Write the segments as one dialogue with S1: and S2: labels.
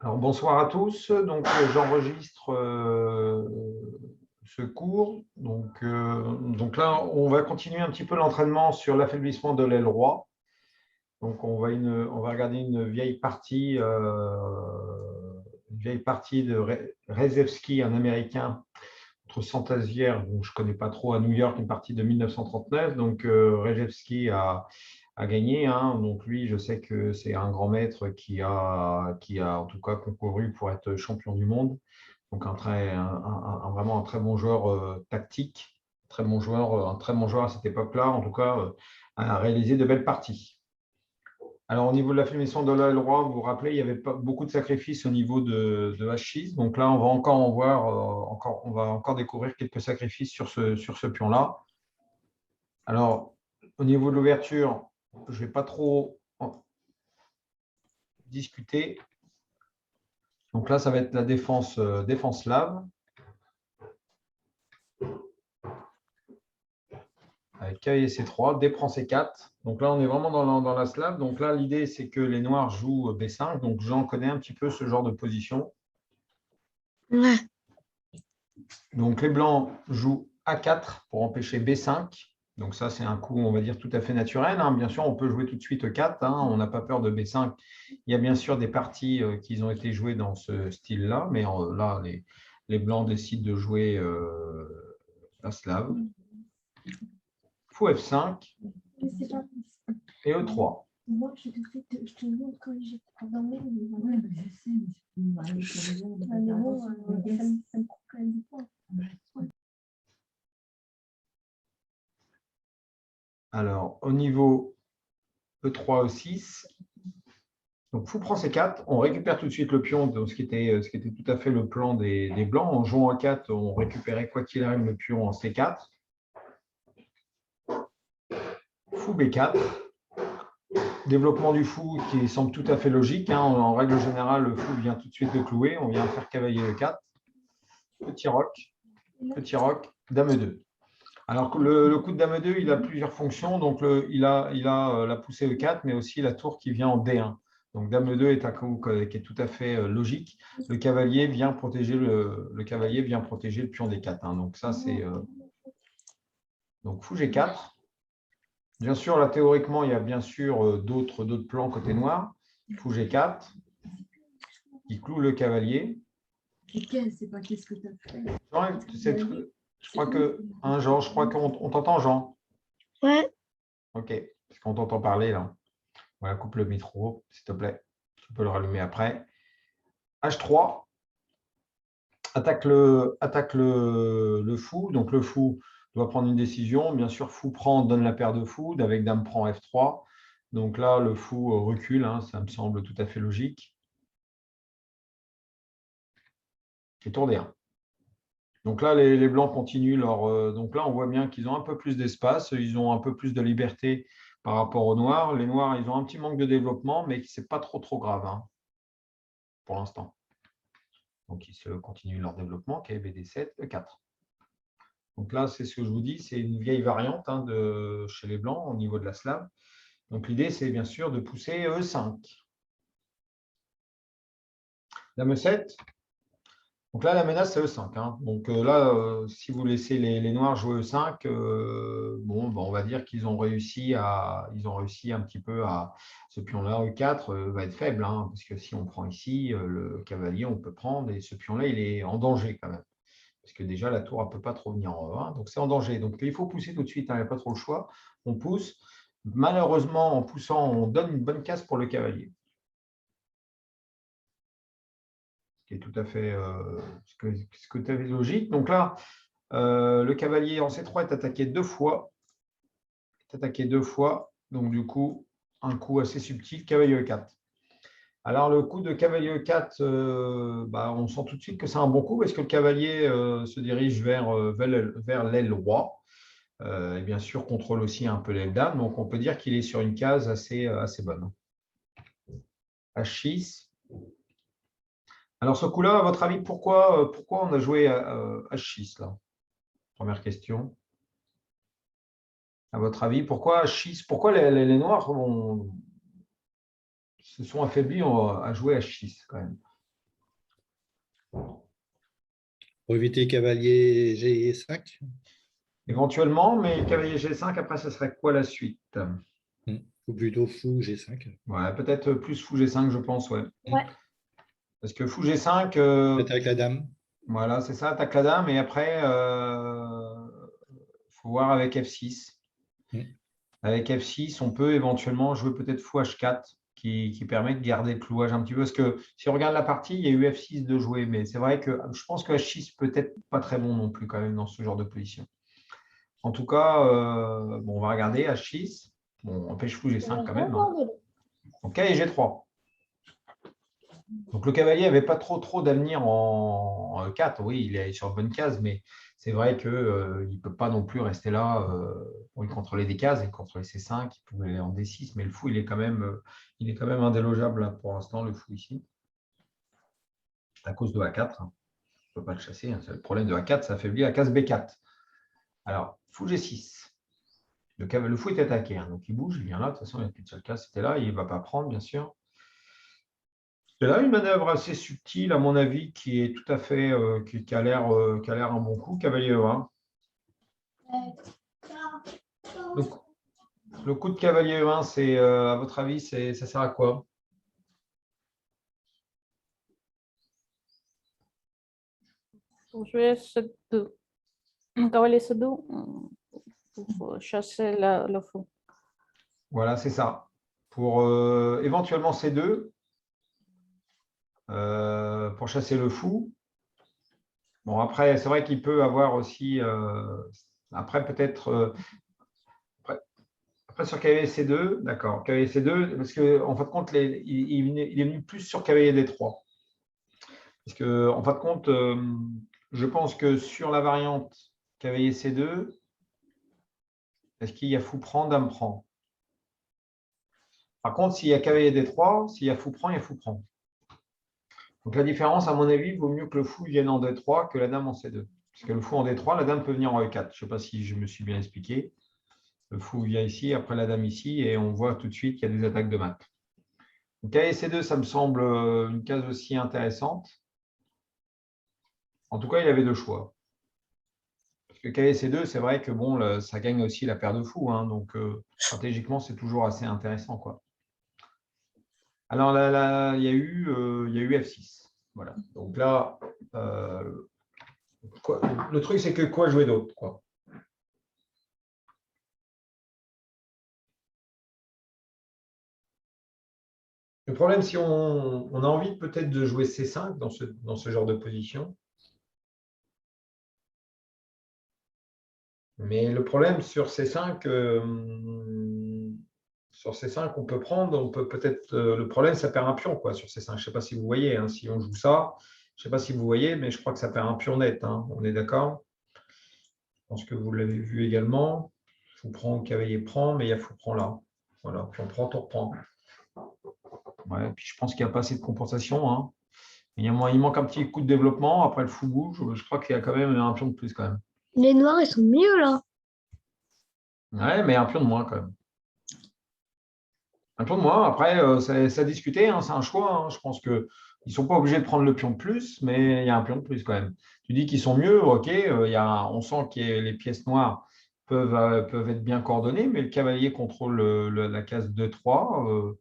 S1: Alors, bonsoir à tous. Donc, j'enregistre ce cours. Donc là, on va continuer un petit peu l'entraînement sur l'affaiblissement de l'aile roi. Donc, on va regarder une vieille partie de Rzewski, un Américain, contre Saint-Nazaire, dont je ne connais pas trop, à New York, une partie de 1939. Donc, Rzewski a gagné. Donc lui, je sais que c'est un grand maître qui a en tout cas concouru pour être champion du monde. Donc vraiment un très bon joueur tactique, un très bon joueur à cette époque-là, en tout cas, a réalisé de belles parties. Alors, au niveau de la l'affaiblissement de l'aile roi, vous vous rappelez, il y avait pas beaucoup de sacrifices au niveau de H6. Donc là, on va encore en voir, on va encore découvrir quelques sacrifices sur ce pion-là. Alors, au niveau de l'ouverture, je ne vais pas trop discuter. Donc là, ça va être la défense slave. Avec cavalier C3, D prend C4. Donc là, on est vraiment dans la slave. Donc là, l'idée, c'est que les noirs jouent B5. Donc j'en connais un petit peu ce genre de position.
S2: Ouais.
S1: Donc les blancs jouent A4 pour empêcher B5. Donc ça, c'est un coup, on va dire, tout à fait naturel. Bien sûr, on peut jouer tout de suite E4. On n'a pas peur de B5. Il y a bien sûr des parties qui ont été jouées dans ce style-là. Mais là, les blancs décident de jouer la slave. Fou F5 et E3.
S3: Moi, je te montre quand j'ai programmé. Oui, mais je sais, mais c'est bon, ça me prend quand même du temps.
S1: Alors, au niveau E3, E6, donc fou prend C4, on récupère tout de suite le pion, donc ce qui était tout à fait le plan des blancs. En jouant A4, on récupérait quoi qu'il arrive le pion en C4. Fou B4. Développement du fou qui semble tout à fait logique. En règle générale, le fou vient tout de suite le clouer. On vient faire cavalier E4. Petit roc, dame E2. Alors que le coup de dame E2, il a plusieurs fonctions. Donc, il a la poussée E4, mais aussi la tour qui vient en D1. Donc, dame E2 est un coup qui est tout à fait logique. Le cavalier vient protéger le pion D4. Donc, ça, c'est… donc, fou G4. Bien sûr, là, théoriquement, il y a bien sûr d'autres plans côté noir. Fou G4, qui cloue le cavalier.
S3: C'est pas qu'est-ce que tu as fait.
S1: Je crois qu'on t'entend, Jean.
S2: Ouais.
S1: Ok, parce qu'on t'entend parler là. Voilà, coupe le micro, s'il te plaît. Tu peux le rallumer après. H3, attaque le fou. Donc le fou doit prendre une décision. Bien sûr, fou prend, donne la paire de fou. Avec dame prend F3. Donc là, le fou recule. Ça me semble tout à fait logique. Et tour D1. Donc là, les blancs continuent leur… donc là, on voit bien qu'ils ont un peu plus d'espace. Ils ont un peu plus de liberté par rapport aux noirs. Les noirs, ils ont un petit manque de développement, mais ce n'est pas trop grave pour l'instant. Donc, ils se continuent leur développement, BD7, E4. Donc là, c'est ce que je vous dis, c'est une vieille variante chez les blancs au niveau de la slave. Donc l'idée, c'est bien sûr de pousser E5. Dame E7. Donc là, la menace, c'est E5. Donc là, si vous laissez les noirs jouer E5, on va dire qu'ils ont réussi un petit peu à… Ce pion-là, E4, va être faible, parce que si on prend ici, le cavalier, on peut prendre, et ce pion-là, il est en danger quand même. Parce que déjà, la tour ne peut pas trop venir en E1, donc c'est en danger. Donc il faut pousser tout de suite, il n'y a pas trop le choix. On pousse. Malheureusement, en poussant, on donne une bonne case pour le cavalier. Qui est tout à fait ce que tu avais logique. Donc là, le cavalier en C3 est attaqué deux fois. Donc du coup, un coup assez subtil, cavalier E4. Alors le coup de cavalier E4, on sent tout de suite que c'est un bon coup parce que le cavalier se dirige vers l'aile roi. Et bien sûr, contrôle aussi un peu l'aile dame. Donc on peut dire qu'il est sur une case assez bonne. H6. Alors, ce coup-là, à votre avis, pourquoi on a joué H6 là? Première question. À votre avis, pourquoi H6? Pourquoi les Noirs se sont affaiblis à jouer H6 quand même?
S4: Pour éviter cavalier G5.
S1: Éventuellement, mais cavalier G5, après, ça serait quoi la suite?
S4: Ou plutôt fou G5.
S1: Ouais, peut-être plus fou G5, je pense, ouais.
S3: Ouais.
S1: Parce que fou G5,
S4: Peut-être avec la dame.
S1: voilà, c'est ça, attaque la dame, et après, faut voir avec F6. Avec F6, on peut éventuellement jouer peut-être fou H4, qui permet de garder le clouage un petit peu. Parce que si on regarde la partie, il y a eu F6 de jouer, mais c'est vrai que je pense que H6 peut-être pas très bon non plus quand même dans ce genre de position. En tout cas, bon, on va regarder H6. Bon, empêche fou G5 quand même. Hein. Donc cavalier G3. Donc le cavalier n'avait pas trop d'avenir en E4. Oui, il est sur une bonne case, mais c'est vrai qu'il ne peut pas non plus rester là pour y contrôler des cases et contrôler C5. Il pouvait aller en D6, mais le fou, il est quand même indélogeable là, pour l'instant, le fou ici. À cause de A4. Hein. On ne peut pas le chasser. Hein. Le problème de A4, ça affaiblit la case B4. Alors, fou G6. Le fou est attaqué, hein, donc il bouge, il vient là. De toute façon, il n'y a plus de seule case, c'était là. Il ne va pas prendre, bien sûr. C'est là une manœuvre assez subtile, à mon avis, qui est tout à fait, qui a l'air un bon coup, cavalier E1. Donc, le coup de cavalier E1, c'est, à votre avis, ça sert à quoi?
S5: Pour jouer C2. Cavalier C2 pour chasser le fou.
S1: Voilà, c'est ça. Pour éventuellement C2, pour chasser le fou. Bon, après, c'est vrai qu'il peut avoir aussi, après peut-être, après sur cavalier C2, d'accord, cavalier C2, parce qu'en fin de compte, il est venu plus sur cavalier D3. Parce que, en fin de compte, je pense que sur la variante cavalier C2, est-ce qu'il y a fou prend, dame prend? Par contre, s'il y a cavalier D3, s'il y a fou prend, il y a fou prend. Donc la différence, à mon avis, vaut mieux que le fou vienne en D3 que la dame en C2. Parce que le fou en D3, la dame peut venir en E4. Je ne sais pas si je me suis bien expliqué. Le fou vient ici, après la dame ici, et on voit tout de suite qu'il y a des attaques de mat. Donc cavalier C2, ça me semble une case aussi intéressante. En tout cas, il avait deux choix. Parce que cavalier C2, c'est vrai que bon, ça gagne aussi la paire de fous. Hein, donc stratégiquement, c'est toujours assez intéressant, quoi. Alors là, il y a eu F6. Voilà. Donc là, le truc, c'est que quoi jouer d'autre, quoi. Le problème, si on a envie peut-être de jouer C5 dans ce genre de position, mais le problème sur C5, on peut prendre, on peut peut-être. Le problème, ça perd un pion quoi, sur C5. Je ne sais pas si vous voyez, hein, si on joue ça, je ne sais pas si vous voyez, mais je crois que ça perd un pion net. Hein, on est d'accord? Je pense que vous l'avez vu également. Fou prend, cavalier prend, mais il y a fou prend là. Voilà, puis on prend, on reprend. Ouais, puis je pense qu'il n'y a pas assez de compensation. Hein. Il manque un petit coup de développement. Après, le fou bouge. Je crois qu'il y a quand même un pion de plus quand même.
S2: Les noirs, ils sont mieux là.
S1: Ouais, mais un pion de moins quand même. Un pion de moins. Après, c'est à discuter. Hein, c'est un choix. Hein. Je pense qu'ils ne sont pas obligés de prendre le pion de plus, mais il y a un pion de plus quand même. Tu dis qu'ils sont mieux, ok. On sent que les pièces noires peuvent être bien coordonnées, mais le cavalier contrôle la case 2-3.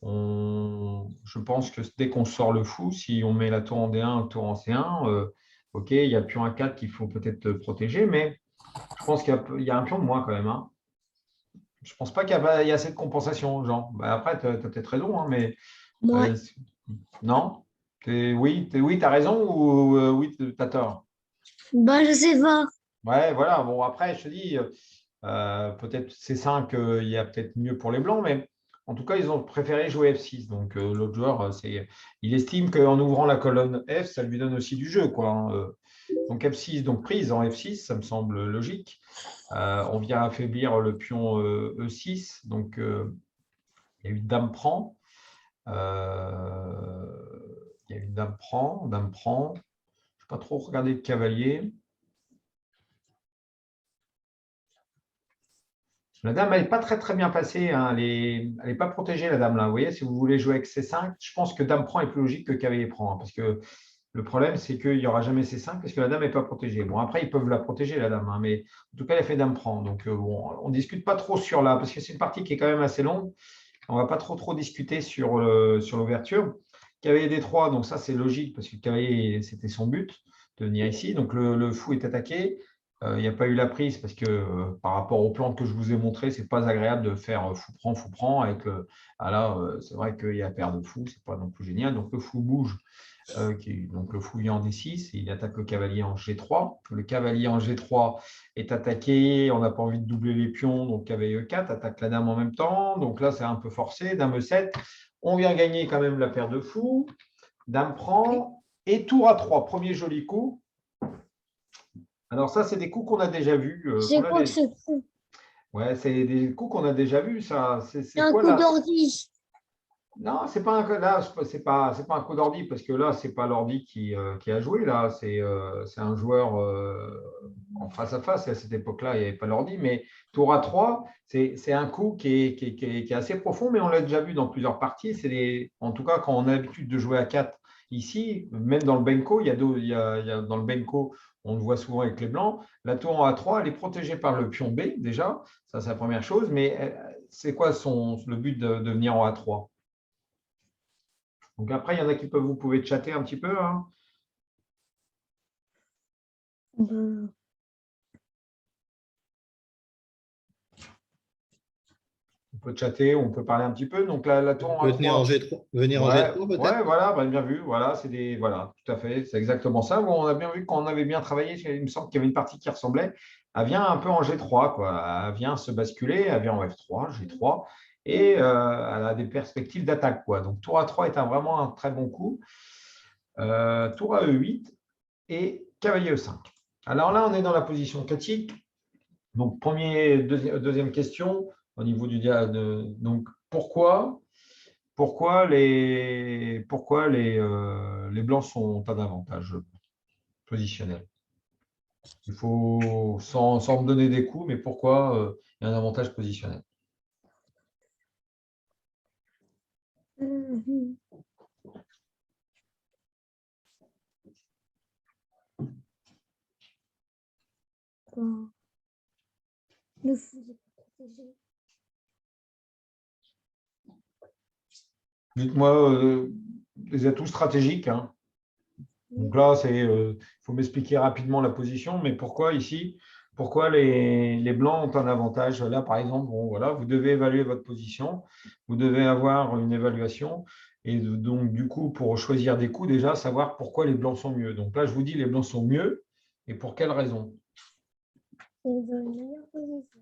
S1: Je pense que dès qu'on sort le fou, si on met la tour en D1, la tour en C1, ok, il y a le pion A4 qu'il faut peut-être protéger, mais je pense qu'il y a un pion de moins quand même. Hein. Je ne pense pas qu'il y a assez de compensation, Jean. Bah, après, tu as peut-être raison, hein, mais
S2: Ouais.
S1: non. Oui, tu as raison ou oui, tu as tort.
S2: Bah, je sais pas.
S1: Ouais, voilà. Bon, après, je te dis, peut-être C5, il y a peut-être mieux pour les blancs, mais en tout cas, ils ont préféré jouer F6. Donc, l'autre joueur, il estime qu'en ouvrant la colonne F, ça lui donne aussi du jeu, quoi. Hein. Donc, F6, donc prise en F6, ça me semble logique. On vient affaiblir le pion E6. Donc, il y a eu dame prend. Il y a eu dame prend, dame prend. Je n'ai pas trop regardé le cavalier. La dame, elle n'est pas très bien passée. Hein. Elle n'est pas protégée, la dame là. Vous voyez, si vous voulez jouer avec C5, je pense que dame prend est plus logique que cavalier prend. Hein, parce que Le problème, c'est qu'il n'y aura jamais C5 parce que la dame n'est pas protégée. Bon, après, ils peuvent la protéger, la dame, hein, mais en tout cas, l'effet dame prend. Donc, bon, on ne discute pas trop sur là, parce que c'est une partie qui est quand même assez longue. On ne va pas trop discuter sur l'ouverture. Cavalier D3, donc ça, c'est logique parce que le cavalier, c'était son but de venir ici. Donc, le fou est attaqué. Il n'y a pas eu la prise parce que par rapport aux plantes que je vous ai montrées, ce n'est pas agréable de faire fou prend. Avec là, c'est vrai qu'il y a paire de fou, ce n'est pas non plus génial. Donc, le fou bouge. Donc le fou vient en D6 et il attaque le cavalier en G3. Le cavalier en G3 est attaqué, on n'a pas envie de doubler les pions, donc cavalier E4 attaque la dame en même temps. Donc là, c'est un peu forcé, dame E7. On vient gagner quand même la paire de fous. Dame prend et tour à 3, premier joli coup. Alors ça, c'est des coups qu'on a déjà vus.
S2: C'est quoi que ce coup?
S1: Ouais, c'est des coups qu'on a déjà vus, ça.
S2: C'est un
S1: quoi,
S2: coup
S1: là
S2: d'ordi.
S1: Non, c'est pas un coup d'ordi parce que là, c'est pas l'ordi qui a joué. Là, c'est un joueur en face à face. Et à cette époque-là, il n'y avait pas l'ordi. Mais tour à 3, c'est un coup qui est assez profond, mais on l'a déjà vu dans plusieurs parties. En tout cas, quand on a l'habitude de jouer à 4 ici, même dans le Benko, dans le Benko, on le voit souvent avec les blancs. La tour en A3, elle est protégée par le pion B déjà. Ça, c'est la première chose. Mais c'est quoi le but de venir en A3? Donc après, il y en a qui vous pouvez chatter un petit peu. Hein.
S2: Ben,
S1: On peut chatter, on peut parler un petit peu. Donc la tour en
S4: Venir en
S1: A3.
S4: G3, venir en
S1: Ouais,
S4: G3 peut-être?
S1: ouais, voilà, bah, bien vu. Voilà, voilà, tout à fait. C'est exactement ça. Bon, on a bien vu qu'on avait bien travaillé. Il me semble qu'il y avait une partie qui ressemblait. Elle vient un peu en G3, quoi. Elle vient se basculer, elle vient en F3, G3, et elle a des perspectives d'attaque, quoi. Donc tour A3 est vraiment un très bon coup. Tour à E8 et cavalier E5. Alors là, on est dans la position critique. Donc, deuxième question au niveau du donc pourquoi les blancs sont en avantage positionnel? Il faut, sans me donner des coups, mais pourquoi il y a un avantage positionnel?
S2: ben, le fou est protégé.
S1: Dites-moi les atouts stratégiques. Hein. Donc là, il faut m'expliquer rapidement la position, mais pourquoi ici, pourquoi les blancs ont un avantage? Là, par exemple, bon, voilà, vous devez évaluer votre position, vous devez avoir une évaluation, et donc du coup, pour choisir des coups, déjà, savoir pourquoi les blancs sont mieux. Donc là, je vous dis, les blancs sont mieux, et pour quelle raison?
S2: Ils ont une meilleure position.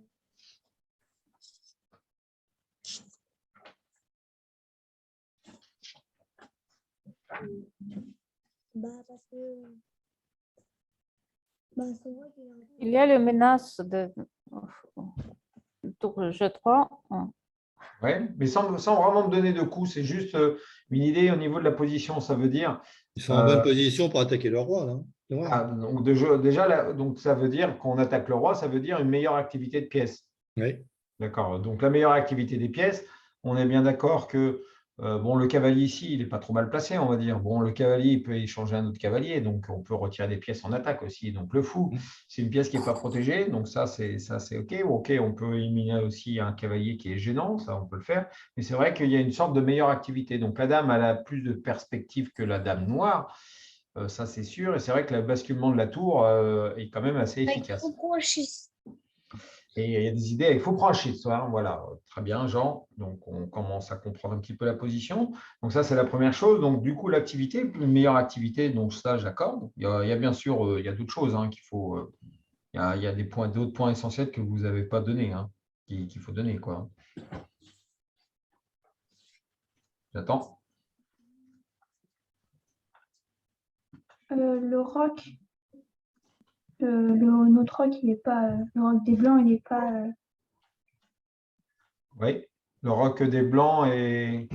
S2: Bah, parce que. Bah, c'est vrai qu'il y a un
S5: Il y a la menace de tour G3.
S1: Oui, mais sans vraiment me donner de coups, c'est juste une idée au niveau de la position. Ça veut dire,
S4: Ils sont en bonne position pour attaquer le roi, là. Le roi.
S1: donc déjà, donc ça veut dire qu'on attaque le roi, ça veut dire une meilleure activité de pièces.
S4: Oui.
S1: D'accord. Donc, la meilleure activité des pièces, on est bien d'accord que bon, le cavalier ici, il n'est pas trop mal placé, on va dire. Bon, le cavalier, il peut échanger un autre cavalier, donc on peut retirer des pièces en attaque aussi. Donc, le fou, c'est une pièce qui n'est pas protégée, donc ça, c'est OK. OK, on peut éliminer aussi un cavalier qui est gênant, ça, on peut le faire. Mais c'est vrai qu'il y a une sorte de meilleure activité. Donc, la dame, elle a plus de perspective que la dame noire, ça, c'est sûr. Et c'est vrai que le basculement de la tour est quand même assez efficace. Et il y a des idées avec faux franchise. Hein, voilà, très bien, Jean. Donc, on commence à comprendre un petit peu la position. Donc, ça, c'est la première chose. Donc, du coup, l'activité, une meilleure activité, donc ça, j'accorde. Il y a bien sûr, il y a d'autres choses hein, qu'il faut. Il y a d'autres points essentiels que vous n'avez pas donnés, hein, qu'il faut donner, quoi. J'attends.
S3: Le roc, notre roc, il n'est pas. Le roc des blancs, il n'est pas.
S1: Oui. Le roc des blancs est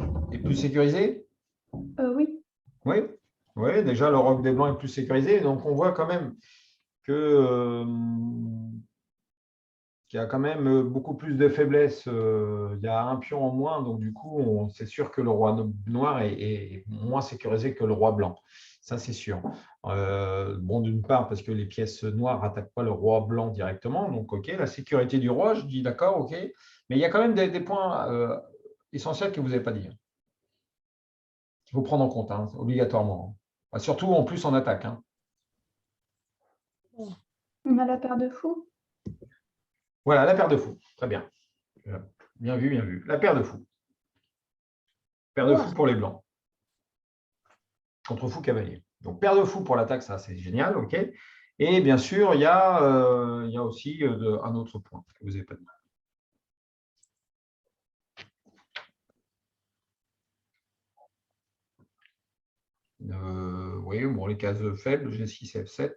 S1: plus sécurisé?
S3: Oui.
S1: Oui. Oui, déjà, le roc des blancs est plus sécurisé. Donc, on voit quand même que qui a quand même beaucoup plus de faiblesse. Il y a un pion en moins, donc du coup, c'est sûr que le roi noir est moins sécurisé que le roi blanc. Ça, c'est sûr. Bon, d'une part, parce que les pièces noires n'attaquent pas le roi blanc directement. Donc, OK, la sécurité du roi, je dis d'accord, OK. Mais il y a quand même des points essentiels que vous n'avez pas dit. Il faut prendre en compte, hein, obligatoirement. Surtout, en plus, en attaque. Hein.
S3: On a la paire de fous.
S1: Voilà, la paire de fous. Très bien. Bien vu, bien vu. La paire de fous. Paire de fous pour les blancs. Contre fou cavalier. Donc, paire de fous pour l'attaque, ça, c'est génial. OK. Et bien sûr, il y a aussi un autre point que vous n'avez pas dit. Oui, bon, les cases faibles, G6, F7.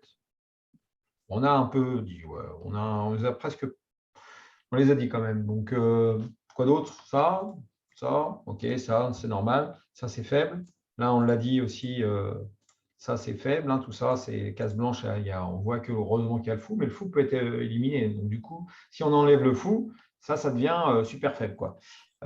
S1: On a un peu dit, ouais, on les a presque, on les a dit quand même. Donc, quoi d'autre? Ça, OK, ça, c'est normal. Ça, c'est faible. Là, on l'a dit aussi, ça, c'est faible. Hein, tout ça, c'est cases blanches. On voit que heureusement qu'il y a le fou, mais le fou peut être éliminé. Donc, du coup, si on enlève le fou, ça devient super faible, quoi.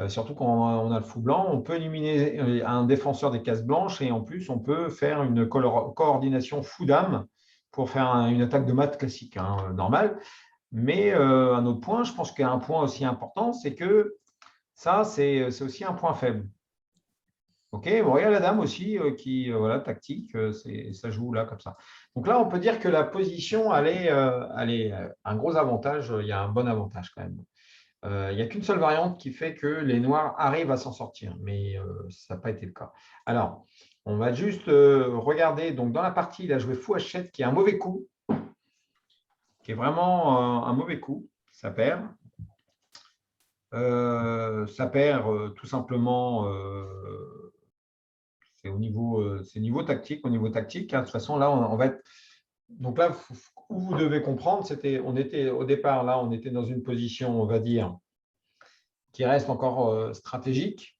S1: Surtout quand on a le fou blanc, on peut éliminer un défenseur des cases blanches et en plus, on peut faire une coordination fou-dame pour faire une attaque de mat classique, hein, normale. Mais un autre point, je pense qu'il y a un point aussi important, c'est que ça, c'est aussi un point faible. OK, bon, il y a la dame aussi qui, voilà, tactique, ça joue là comme ça. Donc là, on peut dire que la position, elle est un gros avantage, il y a un bon avantage quand même. Il n'y a qu'une seule variante qui fait que les noirs arrivent à s'en sortir, mais ça n'a pas été le cas. Alors, on va juste regarder. Donc, dans la partie, il a joué fou H7, qui est un mauvais coup, qui est vraiment un mauvais coup. Ça perd. Tout simplement, c'est niveau tactique. Au niveau tactique, hein. De toute façon, là, on va être. Donc là, où vous devez comprendre, on était au départ, là, on était dans une position, on va dire, qui reste encore stratégique,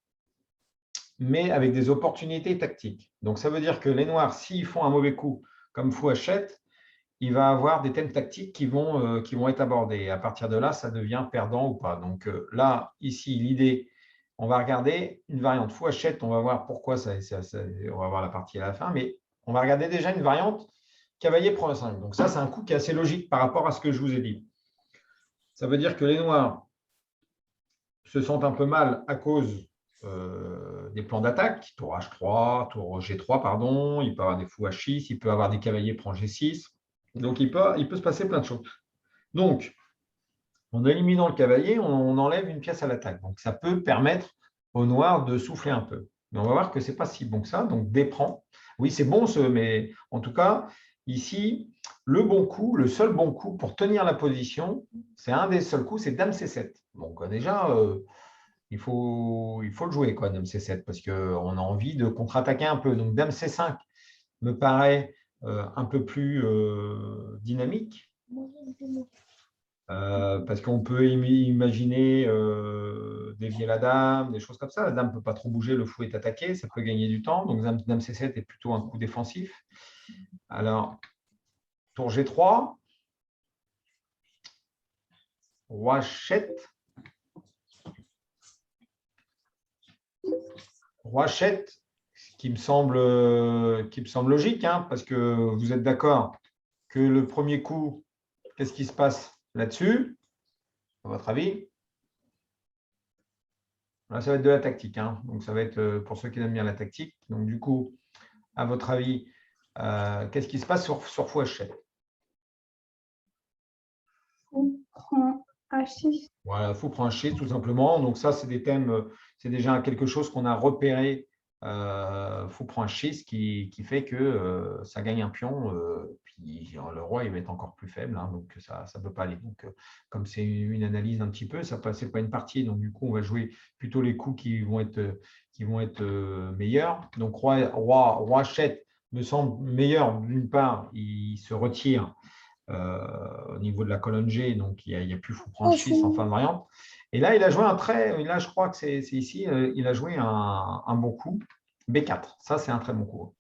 S1: mais avec des opportunités tactiques. Donc, ça veut dire que les noirs, s'ils font un mauvais coup, comme fou H7, il va avoir des thèmes tactiques qui vont être abordés. Et à partir de là, ça devient perdant ou pas. Donc là, ici, l'idée, on va regarder une variante fou H7, on va voir pourquoi, on va voir la partie à la fin, mais on va regarder déjà une variante cavalier prend E5. Donc ça, c'est un coup qui est assez logique par rapport à ce que je vous ai dit. Ça veut dire que les noirs se sentent un peu mal à cause des plans d'attaque, tour H3, tour G3, pardon, il peut avoir des fous H6, il peut avoir des cavaliers prend G6. Donc, il peut se passer plein de choses. Donc, en éliminant le cavalier, on enlève une pièce à l'attaque. Donc, ça peut permettre au noir de souffler un peu. Mais on va voir que ce n'est pas si bon que ça. Donc, D prend. Oui, c'est bon, mais en tout cas, ici, le seul bon coup pour tenir la position, c'est un des seuls coups, c'est Dame C7. Donc, déjà, il faut le jouer, quoi, Dame C7, parce qu'on a envie de contre-attaquer un peu. Donc, Dame C5 me paraît un peu plus dynamique, parce qu'on peut imaginer dévier la dame, des choses comme ça. La dame ne peut pas trop bouger, le fou est attaqué, ça peut gagner du temps. Donc, dame C7 est plutôt un coup défensif. Alors, tour G3, roi H7. Roi H7, qui me semble logique, hein, parce que vous êtes d'accord que le premier coup, qu'est-ce qui se passe là-dessus, à votre avis? Là, ça va être de la tactique. Hein. Donc, ça va être pour ceux qui aiment bien la tactique. Donc, du coup, à votre avis, qu'est-ce qui se passe sur fou H7?
S3: Fou prend H6.
S1: Voilà, fou prend H6, tout simplement. Donc, ça, c'est des thèmes, c'est déjà quelque chose qu'on a repéré. Fou prend H6 qui fait que ça gagne un pion. Puis le roi, il va être encore plus faible. Hein, donc, ça ne peut pas aller. Donc, comme c'est une analyse un petit peu, ce n'est pas une partie. Donc, du coup, on va jouer plutôt les coups qui vont être meilleurs. Donc, roi H7 me semble meilleur. D'une part, il se retire au niveau de la colonne G, donc il n'y a plus fou prend H6 en fin de variante. Et là, il a joué là, je crois que c'est ici, il a joué un bon coup, B4. Ça, c'est un très bon coup.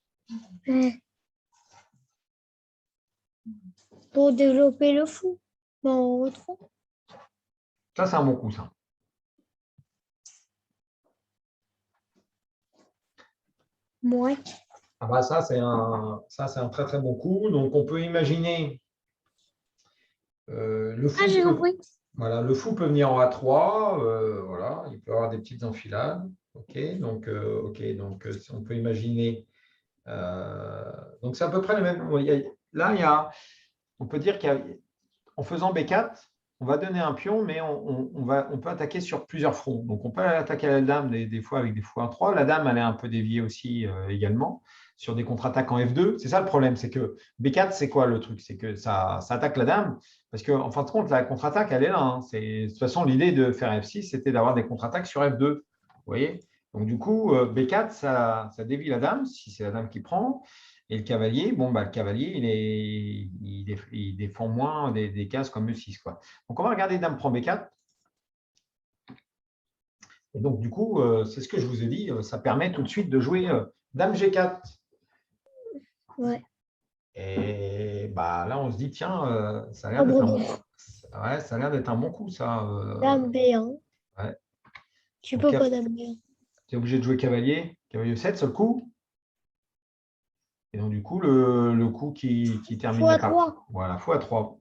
S2: Pour développer le fou. Bon, on retrouve.
S1: Ça, c'est un bon coup, ça.
S2: Moi.
S1: Ah bah ça, c'est un très, très bon coup. Donc, on peut imaginer le fou.
S2: Ah, j'ai compris.
S1: Voilà, le fou peut venir en A3. Voilà, il peut avoir des petites enfilades. OK, donc, on peut imaginer. Donc, c'est à peu près le même. Là, on peut dire qu'en faisant B4, on va donner un pion, mais on peut attaquer sur plusieurs fronts. Donc, on peut attaquer la dame des fois avec des fous 1-3. La dame, elle est un peu déviée aussi également sur des contre-attaques en F2. C'est ça le problème, c'est que B4, c'est quoi le truc? C'est que ça attaque la dame, parce qu'en fin de compte, la contre-attaque, elle est là. Hein. De toute façon, l'idée de faire F6, c'était d'avoir des contre-attaques sur F2. Vous voyez? Donc, du coup, B4, ça dévie la dame, si c'est la dame qui prend. Et le cavalier, bon, bah, le cavalier, il défend moins des cases comme E6. Quoi. Donc, on va regarder dame prend B4. Et donc, du coup, c'est ce que je vous ai dit, ça permet tout de suite de jouer dame G4.
S2: Ouais.
S1: Et bah, là, on se dit, tiens, ça a l'air d'être un bon coup, ça.
S2: Dame B1.
S1: Ouais.
S2: Tu
S1: Donc,
S2: peux pas dame B1.
S1: tu es obligé de jouer cavalier, cavalier E7, seul coup. Et donc, du coup, le coup qui termine la carte.
S2: x3.
S1: Voilà, x3.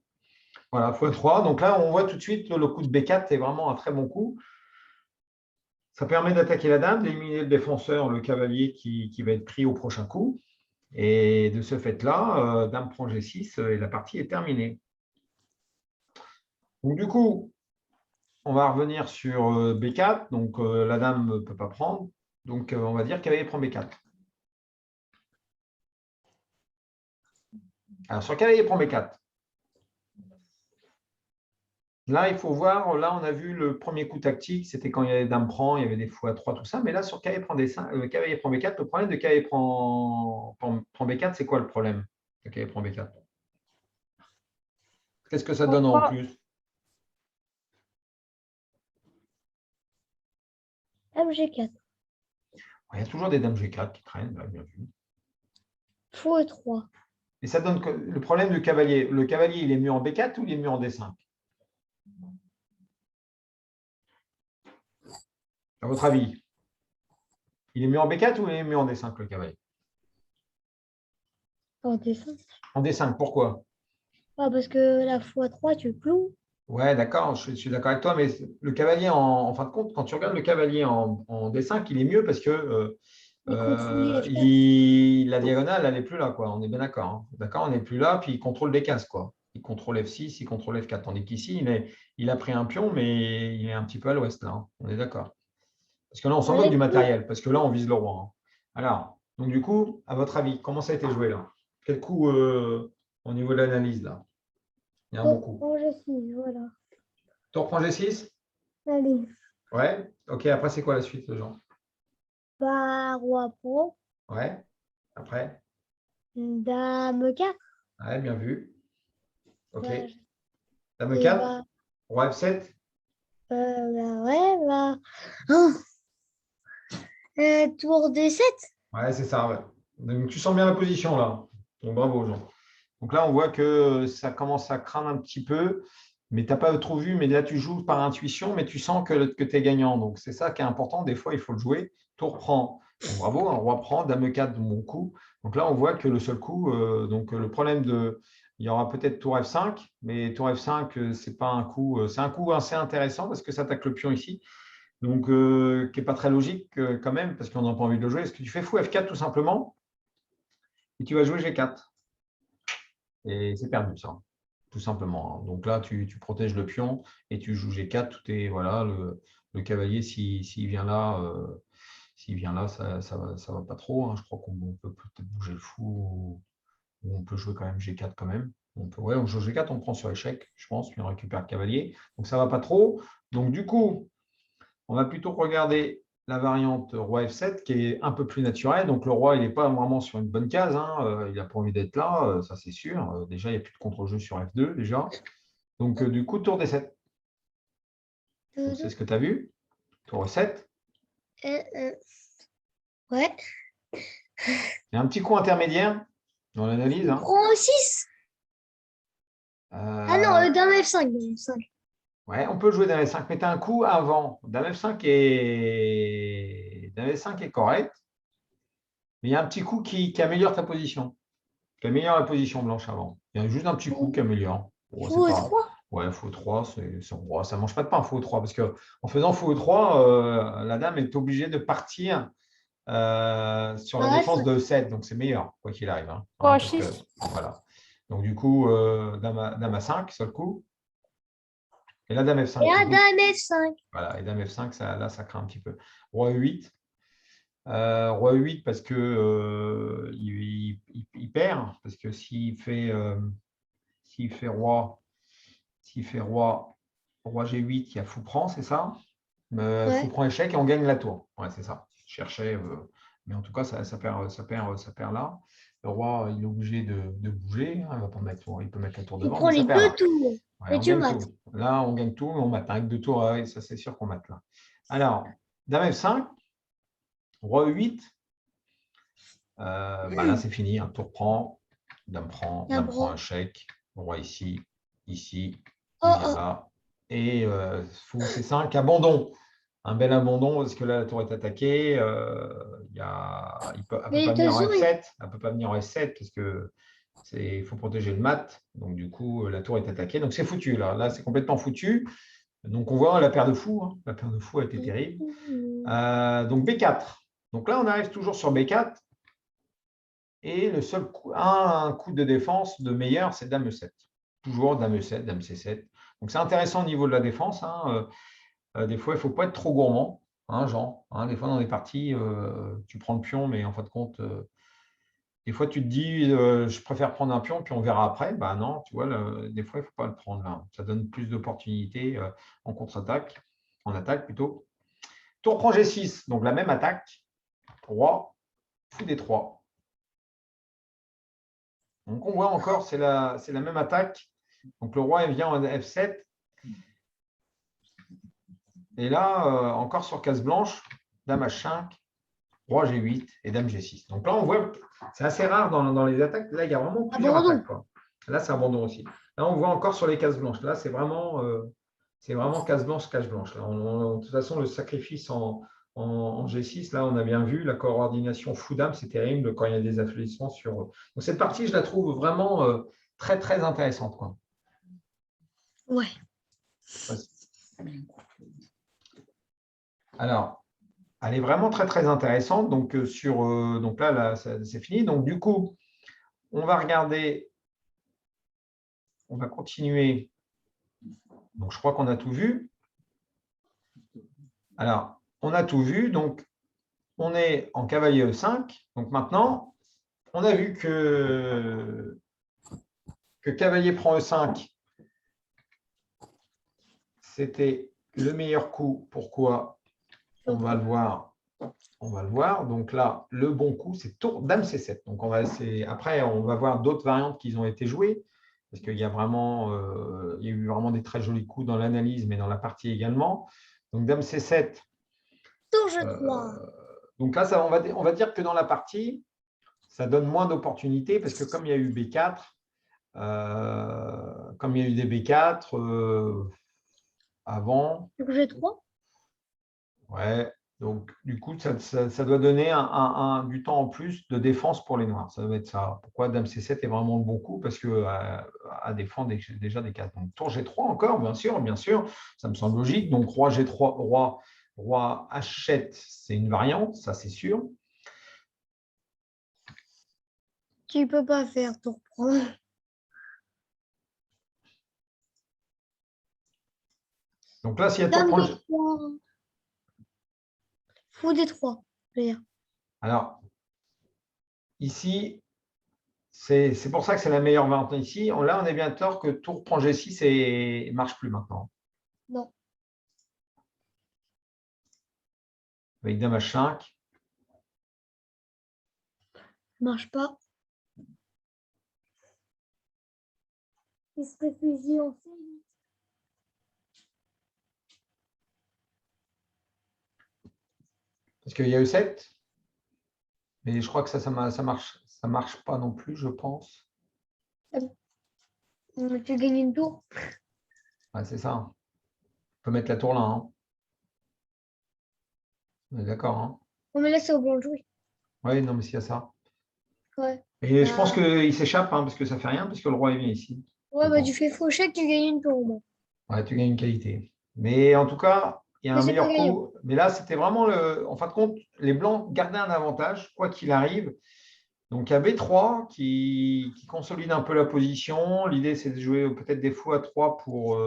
S1: Voilà, x3. Donc là, on voit tout de suite le coup de B4 est vraiment un très bon coup. Ça permet d'attaquer la dame, d'éliminer le défenseur, le cavalier qui va être pris au prochain coup. Et de ce fait-là, dame prend G6 et la partie est terminée. Donc du coup, on va revenir sur B4. Donc la dame ne peut pas prendre. Donc on va dire cavalier prend B4. Alors sur cavalier prend B4. Là, il faut voir, là, on a vu le premier coup tactique, c'était quand il y avait dame prend, il y avait des fous à 3, tout ça. Mais là, sur cavalier prend cavalier prend B4, le problème de cavalier prend B4, c'est quoi le problème de cavalier prend B4? Qu'est-ce que ça donne en plus?
S2: Dame G4.
S1: Il y a toujours des dames G4 qui traînent, là, bien vu.
S2: Fou E3.
S1: Et ça donne le problème du cavalier. Le cavalier, il est mieux en B4 ou il est mieux en D5? À votre avis, il est mieux en B4 ou il est mieux en D5, le cavalier?
S2: En D5.
S1: En D5, pourquoi?
S2: Ah, parce que la x3, tu cloues.
S1: Ouais, d'accord, je suis d'accord avec toi, mais le cavalier, en fin de compte, quand tu regardes le cavalier en D5, il est mieux parce que
S2: Il contrôle les F4.
S1: la diagonale, elle n'est plus là, quoi. On est bien d'accord. Hein. D'accord, on n'est plus là, puis il contrôle des cases, quoi. Il contrôle F6, il contrôle F4. Tandis qu'ici, il a pris un pion, mais il est un petit peu à l'ouest, là. Hein. On est d'accord. Parce que là, on s'en moque du matériel, parce que là, on vise le roi. Hein. Alors, donc du coup, à votre avis, comment ça a été joué là? Quel coup au niveau de l'analyse là? Il y a un bon coup.
S2: Tour G6, voilà.
S1: Tour prend G6?
S2: Allez.
S1: Ouais. Ok, après, c'est quoi la suite, le genre?
S2: Bah, roi prend.
S1: Ouais. Après?
S2: Dame 4.
S1: Ouais, bien vu. Ok.
S2: Bah,
S1: Dame
S2: et
S1: 4,
S2: bah,
S1: roi F7.
S2: bah, ouais, bah. Oh. Tour D7.
S1: Ouais, c'est ça. Ouais. Donc, tu sens bien la position là. Donc, bravo, Jean. Donc là, on voit que ça commence à craindre un petit peu, mais tu n'as pas trop vu. Mais là, tu joues par intuition, mais tu sens que tu es gagnant. Donc, c'est ça qui est important. Des fois, il faut le jouer. Tour prend. Donc, bravo, un roi prend, dame 4 de mon coup. Donc là, on voit que le seul coup, le problème il y aura peut-être tour F5, mais tour F5, c'est pas un coup, c'est un coup assez intéressant parce que ça attaque le pion ici. Donc, qui n'est pas très logique quand même, parce qu'on n'a pas envie de le jouer. Est-ce que tu fais fou F4 tout simplement et tu vas jouer G4? Et c'est perdu, ça, tout simplement. Hein. Donc là, tu protèges le pion et tu joues G4. Tout est, voilà, le cavalier, s'il vient là, ça va pas trop. Hein. Je crois qu'on peut peut-être bouger le fou ou on peut jouer quand même G4 quand même. On joue G4, on prend sur échec, je pense, puis on récupère le cavalier. Donc ça va pas trop. Donc du coup, on va plutôt regarder la variante roi F7 qui est un peu plus naturelle. Donc, le roi, il n'est pas vraiment sur une bonne case. Hein. Il n'a pas envie d'être là, ça c'est sûr. Déjà, il n'y a plus de contre-jeu sur F2 déjà. Donc, du coup, tour D7. C'est ce que tu as vu. Tour E7.
S2: Ouais.
S1: Il y a un petit coup intermédiaire dans l'analyse. Hein.
S2: Prend 6. Ah non, dame F5. Dame F5.
S1: Ouais, on peut jouer Dame F5, mais tu as un coup avant. Dame F5 est correct, mais il y a un petit coup qui améliore ta position, qui améliore la position blanche avant. Il y a juste un petit coup qui améliore. Bon,
S2: Fou
S1: c'est pas...
S2: 3.
S1: Ouais, fou 3, ça ne mange pas de pain, fou 3, parce qu'en faisant fou 3, la dame est obligée de partir sur la
S2: Ah,
S1: défense
S2: ça-
S1: de 7, donc c'est meilleur, quoi qu'il arrive. Hein,
S5: Roi
S1: parce que,
S5: 6.
S1: voilà. Donc du coup, dame à 5, seul coup. Et la dame
S2: Et
S1: F5, du coup,
S2: Adam F5.
S1: voilà, et dame F5, là, ça craint un petit peu. Roi 8. Roi 8 parce que il perd, parce que s'il fait roi roi G8, il y a fou prend, c'est ça? Fou
S2: Ouais.
S1: prend échec et on gagne la tour. Ouais, c'est ça. Je cherchais, mais en tout cas, ça perd là. Le roi, il est obligé de bouger. Hein, il peut mettre la tour
S2: Tu
S1: devant,
S2: prends
S1: mais ça
S2: les
S1: perd
S2: deux
S1: là.
S2: tours.
S1: Ouais,
S2: Et
S1: on
S2: tu
S1: gagne
S2: mates.
S1: tout. Là, on gagne tout, mais on mate. Avec deux tours, ouais, ça c'est sûr qu'on mate là. Alors, dame F5, roi 8. Là, c'est fini. Un tour prend, dame prend un chèque. Roi ici, il
S2: Oh,
S1: vient
S2: oh.
S1: là. Et fou C5, abandon. Un bel abandon parce que là, la tour est attaquée. Elle ne peut
S2: Mais
S1: pas
S2: de toute
S1: venir en
S2: façon,
S1: F7. Elle ne peut pas venir en F7 parce qu'il faut protéger le mat. Donc, du coup, la tour est attaquée. Donc, c'est foutu. Là, c'est complètement foutu. Donc, on voit la paire de fous. Hein. La paire de fous a été terrible. Donc, B4. Donc là, on arrive toujours sur B4. Et le seul coup, un coup de défense de meilleur, c'est Dame E7. Toujours Dame E7, Dame C7. Donc c'est intéressant au niveau de la défense. Hein. Des fois, il ne faut pas être trop gourmand, hein, Jean. Hein. Des fois, dans des parties, tu prends le pion, mais en fin de compte, des fois, tu te dis, je préfère prendre un pion, puis on verra après. Bah non, tu vois, des fois, il ne faut pas le prendre là. Ça donne plus d'opportunités en contre-attaque, en attaque plutôt. Tour prend G6, donc la même attaque. Roi, fou D3. Donc, on voit encore, c'est la même attaque. Donc, le roi il vient en F7. Et là, encore sur case blanche, dame H5, roi G8 et dame G6. Donc là, on voit, c'est assez rare dans les attaques. Là, il y a vraiment plusieurs attaques. Quoi. Là, c'est abandon aussi. Là, on voit encore sur les cases blanches. Là, c'est vraiment case blanche, case blanche. Là, de toute façon, le sacrifice en G6, là, on a bien vu, la coordination fou-dame, c'est terrible quand il y a des affaiblissements sur. Donc, cette partie, je la trouve vraiment très, très intéressante. Quoi.
S2: ouais.
S1: Alors, elle est vraiment très, très intéressante. Donc, donc là c'est fini. Donc, du coup, on va regarder, on va continuer. Donc, je crois qu'on a tout vu. Alors, on a tout vu. Donc, on est en cavalier E5. Donc, maintenant, on a vu que cavalier prend E5, c'était le meilleur coup. Pourquoi? On va le voir. On va le voir. Donc là, le bon coup, c'est tour dame C7. Donc après, on va voir d'autres variantes qui ont été jouées, parce qu'il y a il y a eu vraiment des très jolis coups dans l'analyse, mais dans la partie également. Donc dame C7.
S2: Tour G3.
S1: Donc là, on va dire que dans la partie, ça donne moins d'opportunités, parce que comme il y a eu B4, comme il y a eu des B4 avant.
S2: Tour G3.
S1: Ouais. Donc, du coup, ça doit donner du temps en plus de défense pour les Noirs. Ça doit être ça. Pourquoi Dame C7 est vraiment le bon coup? Parce qu'elle défend déjà des cases. Donc, tour G3 encore, bien sûr. Ça me semble logique. Donc, roi G3, roi H7, c'est une variante, ça c'est sûr.
S2: Tu ne peux pas faire tour prend.
S1: Donc là, s'il y a tour
S2: Dame
S1: prend.
S2: D3. Fou D3.
S1: Alors, ici, c'est pour ça que c'est la meilleure variante ici. Là, on est bien tort que tour prend G6 et ne marche plus maintenant.
S2: Non.
S1: Avec dame H5.
S2: Marche pas. Il se réfugie en C8.
S1: Parce qu'il y a E7. Mais je crois que ça marche pas non plus, je pense.
S2: Tu gagnes une tour.
S1: Ouais, c'est ça. peut mettre la tour là. Hein. On est d'accord. Hein.
S2: Oh, mais là, c'est au blanc de jouer.
S1: Oui, non, mais s'il y a ça.
S2: Ouais.
S1: Et je pense
S2: Ah.
S1: qu'il s'échappe, hein, parce que ça fait rien, parce que le roi est bien ici.
S2: Ouais,
S1: Je
S2: bah,
S1: pense.
S2: tu fais fauchette, tu gagnes une tour au moins.
S1: Ouais, tu gagnes une qualité. Mais en tout cas, il y a
S2: Mais
S1: un
S2: c'est pas
S1: meilleur
S2: gagnant.
S1: coup. Mais là, c'était vraiment le. En fin de compte, les blancs gardaient un avantage, quoi qu'il arrive. Donc, il y a B3 qui consolide un peu la position. L'idée, c'est de jouer peut-être des fous à 3 pour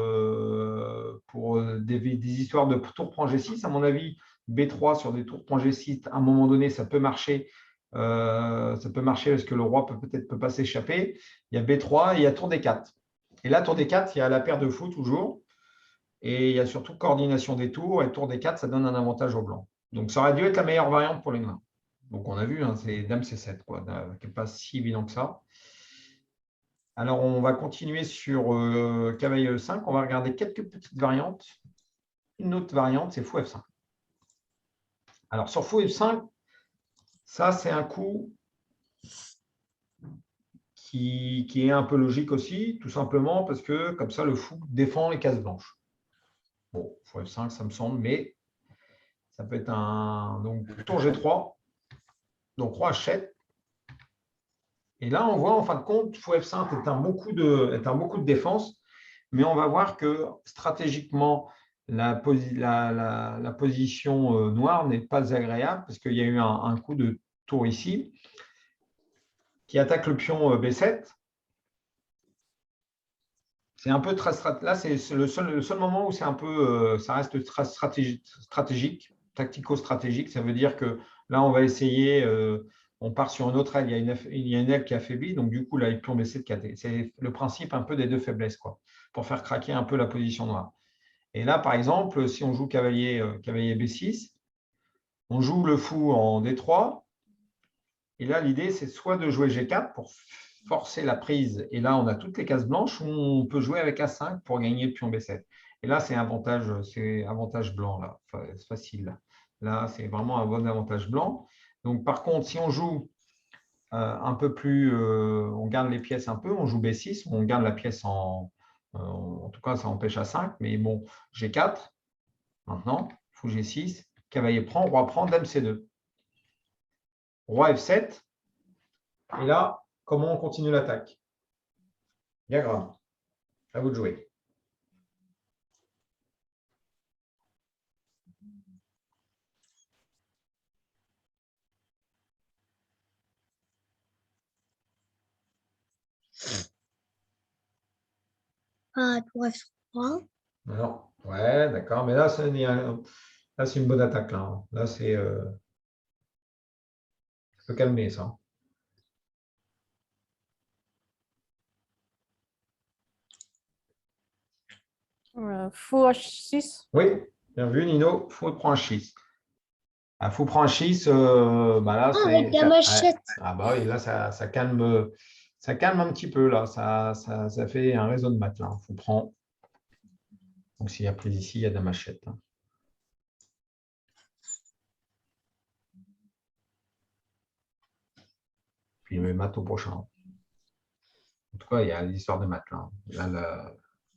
S1: des histoires de tour prend G6. À mon avis, B3 sur des tours prend G6, à un moment donné, ça peut marcher. Ça peut marcher parce que le roi peut pas s'échapper. Il y a B3 et il y a tour D4. Et là, tour D4, il y a la paire de fous toujours. Et il y a surtout coordination des tours. Et tour D4, ça donne un avantage aux blancs. Donc, ça aurait dû être la meilleure variante pour les noirs. Donc, on a vu, hein, c'est Dame C7, quoi, qui n'est pas si évident que ça. Alors, on va continuer sur cavalier E5. On va regarder quelques petites variantes. Une autre variante, c'est fou F5. Alors, sur fou F5, ça, c'est un coup qui est un peu logique aussi, tout simplement parce que comme ça, le fou défend les cases blanches. Bon, fou F5, ça me semble, mais ça peut être un… Donc, tour G3. Donc, roi H7. Et là, on voit en fin de compte, fou F5 est un bon coup de défense, mais on va voir que stratégiquement, la position noire n'est pas agréable parce qu'il y a eu un coup de tour ici qui attaque le pion B7. C'est un peu très là, c'est le seul moment où c'est un peu, ça reste très stratégique, tactico-stratégique. Ça veut dire que là, on va essayer, on part sur une autre aile, il y a une aile qui affaiblit, donc du coup, là, il plombe B7, c'est le principe un peu des deux faiblesses, quoi, pour faire craquer un peu la position noire. Et là, par exemple, si on joue cavalier B6, on joue le fou en D3, et là, l'idée, c'est soit de jouer G4 pour forcer la prise, et là, on a toutes les cases blanches, ou on peut jouer avec A5 pour gagner le pion B7. Et là, c'est avantage blanc, là, c'est facile. Là, c'est vraiment un bon avantage blanc. Donc, par contre, si on joue un peu plus, on garde les pièces un peu, on joue B6, on garde la pièce en tout cas, ça empêche A5, mais bon, G4, maintenant, fou G6, cavalier prend, roi prend, dame C2. Roi F7, et là, comment on continue l'attaque? Diagramme. À vous de jouer.
S2: Ah, tour F3.
S1: Alors, ouais, d'accord. Mais là, c'est une bonne attaque. Là, hein. Là c'est ça peut calmer ça.
S5: Fou H6.
S1: Oui, bien vu, Nino. Fou prend un 6. Fou prend un 6. Bah là,
S2: Ah, avec la
S1: ouais.
S2: machette.
S1: Ah bah oui, là, ça calme un petit peu. Là, ça fait un réseau de maths. Là. Fou prend. Donc, s'il y a prise ici, il y a de la machette. Hein. Puis le mat au prochain. En tout cas, il y a l'histoire de maths. Là,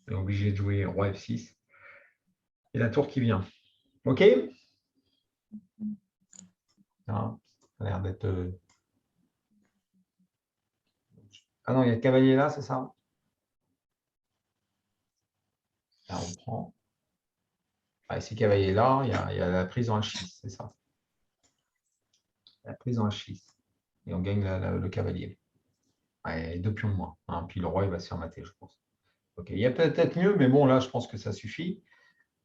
S1: on est obligé de jouer roi F6. Et la tour qui vient. OK? Hein, ça a l'air d'être… Ah non, il y a le cavalier là, c'est ça? Là, on prend. Ah, si le cavalier là, il y a la prise en H6, c'est ça. La prise en H6. Et on gagne le cavalier. Ouais, 2 pions de moins. Hein, puis le roi, il va se faire mater, je pense. OK, il y a peut-être mieux, mais bon, là, je pense que ça suffit.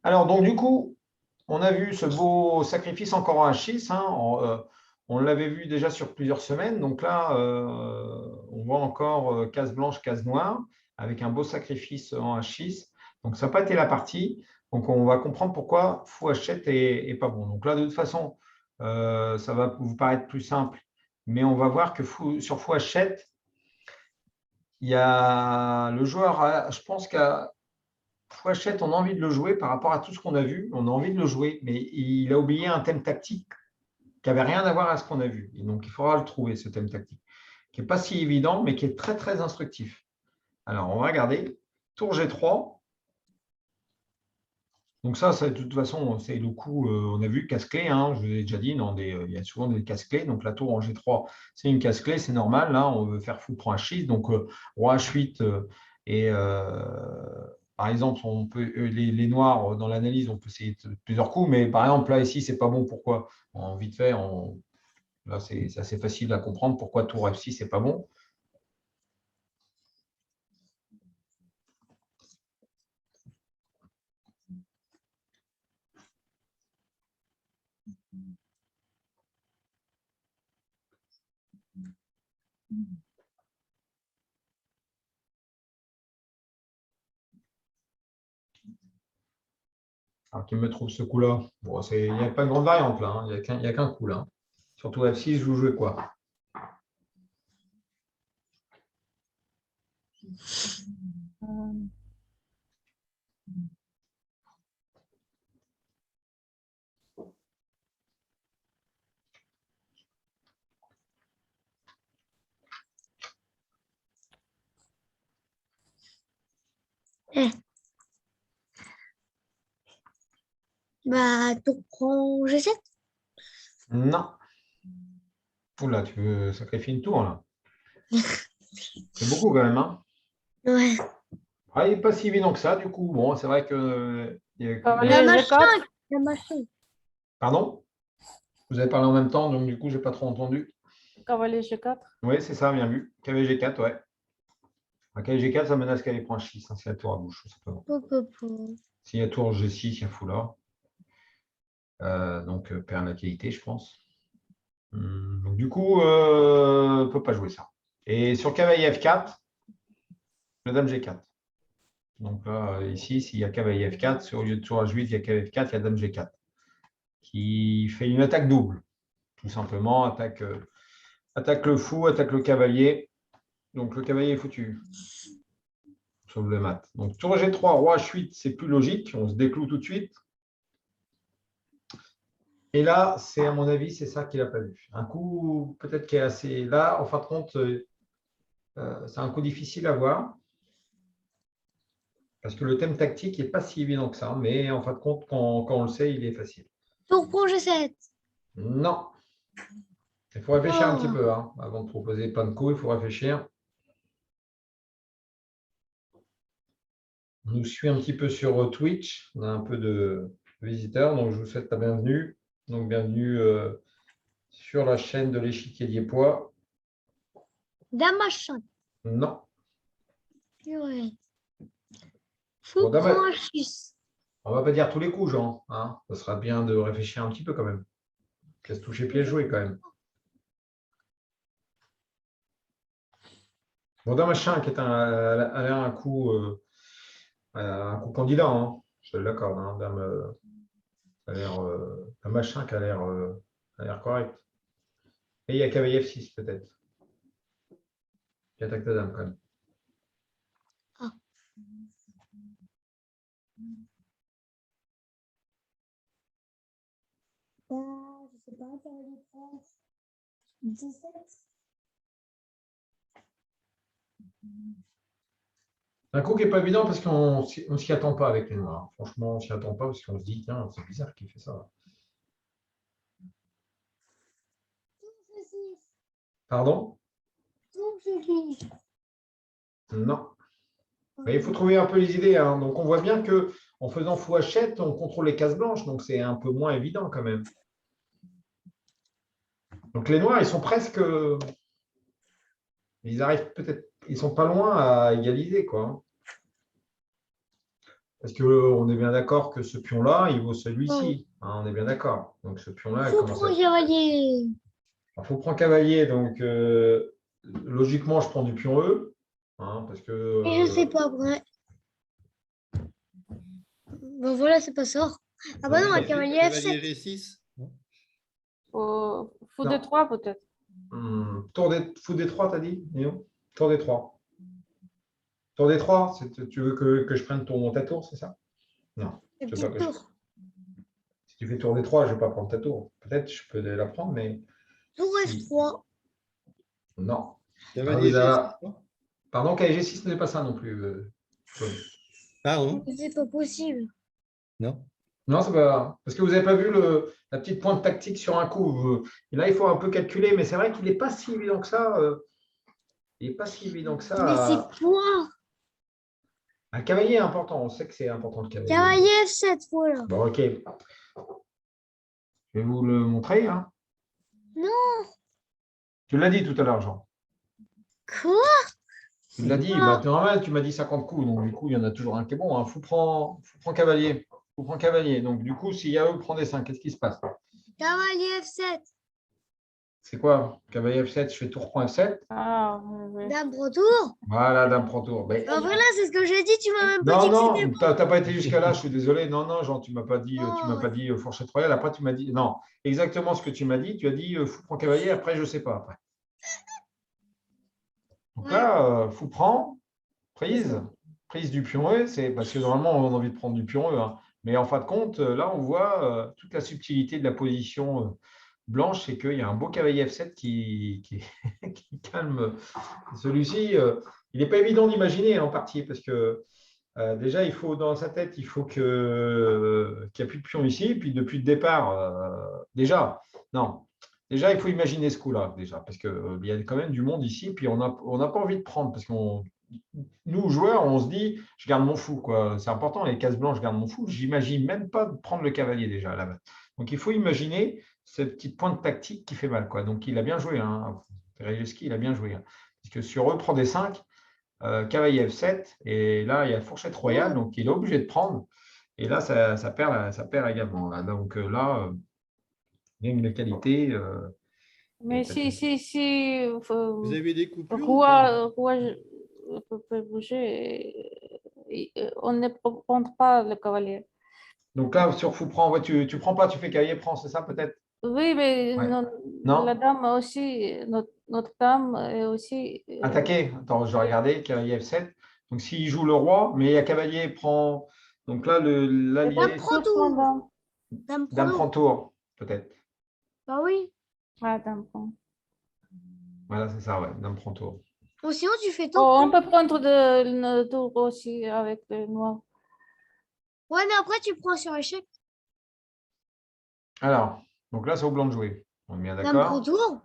S1: Alors, donc, du coup, on a vu ce beau sacrifice encore en H6. Hein, on l'avait vu déjà sur plusieurs semaines. Donc là, on voit encore case blanche, case noire, avec un beau sacrifice en H6. Donc, ça n'a pas été la partie. Donc, on va comprendre pourquoi fou H7 n'est pas bon. Donc là, de toute façon, ça va vous paraître plus simple. Mais on va voir que sur fou H7, il y a le joueur, je pense qu'à fou H7, on a envie de le jouer par rapport à tout ce qu'on a vu. On a envie de le jouer, mais il a oublié un thème tactique qui n'avait rien à voir à ce qu'on a vu. Et donc, il faudra le trouver, ce thème tactique, qui n'est pas si évident, mais qui est très, très instructif. Alors, on va regarder. Tour G3. Donc ça, de toute façon, c'est le coup, on a vu casse-clé, hein, je vous ai déjà dit, il y a souvent des casse-clés. Donc la tour en G3, c'est une casse-clé, c'est normal. Là, on veut faire fou prend H6. Donc roi H8 et par exemple, on peut, les noirs dans l'analyse, on peut essayer plusieurs coups, mais par exemple, là, ici, c'est pas bon. Pourquoi? En vite fait, là, c'est assez facile à comprendre pourquoi tour F6, c'est pas bon. Alors, qui me trouve ce coup-là? Bon, il n'y a pas de grande variante là, hein. Il n'y a qu'un coup là, hein. Surtout F6, vous jouez quoi?
S2: Bah, tour prend G7.
S1: Non. Oula, tu veux sacrifier une tour là? C'est beaucoup quand même, hein?
S2: Ouais.
S1: Ah, il n'est pas si évident que ça, du coup. Bon, c'est vrai que.
S5: Cavalier
S2: La
S5: G4.
S2: machin. La machin.
S1: Pardon? Vous avez parlé en même temps, donc du coup, je n'ai pas trop entendu.
S5: Cavalier G4.
S1: Oui, c'est ça, bien vu. KV G4, ouais. KV G4, ça menace qu'elle prend 6, hein, c'est la tour à bouche, tout simplement. S'il y a tour G6, il y a fou là. Donc, perd la qualité, je pense. Donc, du coup, on ne peut pas jouer ça. Et sur cavalier F4, la dame G4. Donc là, ici, s'il y a cavalier F4, au lieu de tour H8, il y a cavalier F4, il y a dame G4. Qui fait une attaque double. Tout simplement, attaque le fou, attaque le cavalier. Donc le cavalier est foutu. Sauve le mat. Donc tour G3, roi H8, c'est plus logique. On se décloue tout de suite. Et là, c'est à mon avis, c'est ça qu'il n'a pas vu. Un coup, peut-être qui est assez. Là, en fin de compte, c'est un coup difficile à voir. Parce que le thème tactique n'est pas si évident que ça. Mais en fin de compte, quand on le sait, il est facile.
S2: Tour prend G7.
S1: Non. Il faut réfléchir un petit peu, hein. Avant de proposer plein de coups, il faut réfléchir. On nous suit un petit peu sur Twitch. On a un peu de visiteurs, donc je vous souhaite la bienvenue. Donc, bienvenue sur la chaîne de l'échiquier Diepois.
S2: Dame machin.
S1: Non.
S2: Ouais. Fou
S1: Bon, dame-
S2: prend H6.
S1: On ne va pas dire tous les coups, Jean. Hein. Ça sera bien de réfléchir un petit peu quand même. Casse toucher piège joué quand même. Bon, dame machin qui est un coup candidat, hein. Je te l'accorde. Hein. Dame, un machin qui a l'air correct. Et il y a cavalier F6 peut-être. Qui attaque la dame quand même.
S2: Je sais pas, cavalier prend 17.
S1: Un coup qui n'est pas évident parce qu'on ne s'y attend pas avec les noirs. Franchement, on ne s'y attend pas parce qu'on se dit, tiens, c'est bizarre qu'il fait ça. Pardon? Non. Mais il faut trouver un peu les idées, hein. Donc, on voit bien qu'en faisant fou H7, on contrôle les cases blanches. Donc, c'est un peu moins évident quand même. Donc, les noirs, ils sont presque. Ils arrivent peut-être. Ils sont pas loin à égaliser, quoi. Parce qu'on est bien d'accord que ce pion-là, il vaut celui-ci. Hein, on est bien d'accord. Donc, ce pion-là, il
S2: Fou
S1: commence
S2: prend
S1: à.
S2: cavalier.
S1: Il faut prendre cavalier. Donc, logiquement, je prends du pion E. Hein, parce que.
S2: Et je sais pas, vrai. Bon, voilà, c'est pas ça. Ah bah non, un cavalier
S4: Cavalier
S2: F7.
S4: G6.
S5: Fou
S1: Non.
S5: D3 peut-être.
S1: Fou D3, t'as dit, Néo? Tour D3. Tour D3, tu veux que je prenne ta tour, c'est ça? Non.
S2: Le
S1: Je veux pas
S2: petit
S1: que
S2: tour.
S1: Si tu fais tour D3, je ne vais pas prendre ta tour. Peut-être je peux la prendre, mais.
S2: Tour
S1: Si.
S2: F3.
S1: Non.
S4: Cavalier G6. Non
S1: Pardon, KG6 n'est pas ça non plus.
S4: Pardon?
S2: C'est pas possible.
S4: Non.
S1: Non, c'est pas parce que vous n'avez pas vu la petite pointe tactique sur un coup. Et là, il faut un peu calculer, mais c'est vrai qu'il n'est pas si évident que ça. Il n'est pas si évident que
S2: Mais
S1: ça.
S2: c'est quoi?
S1: Un cavalier est important. On sait que c'est important le cavalier.
S2: Cavalier F7, voilà.
S1: Bon, ok. Je vais vous le montrer. Hein.
S2: Non,
S1: Tu l'as dit tout à l'heure, Jean.
S2: quoi?
S1: Tu l'as dit. Bah, normal, tu m'as dit 50 coups. Donc, du coup, il y en a toujours un qui est bon. Hein. Fou prend cavalier. Fou prend cavalier. Donc, du coup, si Yahoo prend des 5, qu'est-ce qui se passe?
S2: Cavalier F7.
S1: C'est quoi? Cavalier F7, je fais tour prend F7.
S5: Ah, oui.
S2: Dame prend tour.
S1: Voilà, dame prend tour. Ben,
S2: En vrai, là, c'est ce que j'ai dit. Tu m'as même pas
S1: non,
S2: dit que
S1: non,
S2: c'était
S1: tu n'as pas été jusqu'à là, je suis désolé. Non, non, Jean, tu ne m'as pas dit,
S2: Oh,
S1: fourchette royale. Après, tu m'as dit, non, exactement ce que tu m'as dit. Tu as dit fou prend cavalier, après, je ne sais pas. Après. Donc
S2: ouais.
S1: là, fou prend, prise du pion E, c'est parce que normalement, on a envie de prendre du pion E. Hein. Mais en fin de compte, là, on voit toute la subtilité de la position blanche, c'est qu'il y a un beau cavalier F7 qui calme celui-ci. Il n'est pas évident d'imaginer en partie parce que. Déjà, il faut dans sa tête, il faut qu'il n'y ait plus de pion ici. Puis depuis le départ, déjà, il faut imaginer ce coup-là, déjà, parce qu'il y a quand même du monde ici. Puis on n'a pas envie de prendre, parce que nous, joueurs, on se dit, je garde mon fou, quoi. C'est important, les cases blanches, je garde mon fou. J'imagine même pas de prendre le cavalier déjà à la base. Donc il faut imaginer cette petite pointe tactique qui fait mal, quoi. Donc il a bien joué, hein. Rejewski, il a bien joué. Hein. Parce que sur E prend des 5, cavalier F7, et là, il y a fourchette royale, donc il est obligé de prendre. Et là, ça perd également. Là. Donc là, gagne de qualité.
S5: Mais si
S4: Vous avez des coupures ou pas?
S5: roi peut bouger, on ne prend pas le cavalier.
S1: Donc là, sur fou prend, ouais, tu prends pas, tu fais cavalier prend, c'est ça peut-être?
S5: Oui, mais
S1: Ouais.
S5: la
S1: Non?
S5: dame aussi, notre dame est aussi.
S1: Attaquer. Attends, je vais regarder, cavalier F7. Donc s'il joue le roi, mais il y a cavalier prend. Donc là, l'allié.
S2: Dame prend tour. Dame prend
S1: Dame prend
S2: tour.
S1: tour, peut-être.
S2: Bah oui.
S5: Ah, dame prend.
S1: Voilà, c'est ça, ouais. Dame prend tour.
S2: Ou sinon, tu fais tour.
S5: Oh, on peut prendre le tour aussi avec le noir.
S2: Ouais, mais après, tu prends sur échec.
S1: Alors, donc là, c'est au blanc de jouer. On est bien
S2: Dame prend
S1: d'accord.
S2: tour.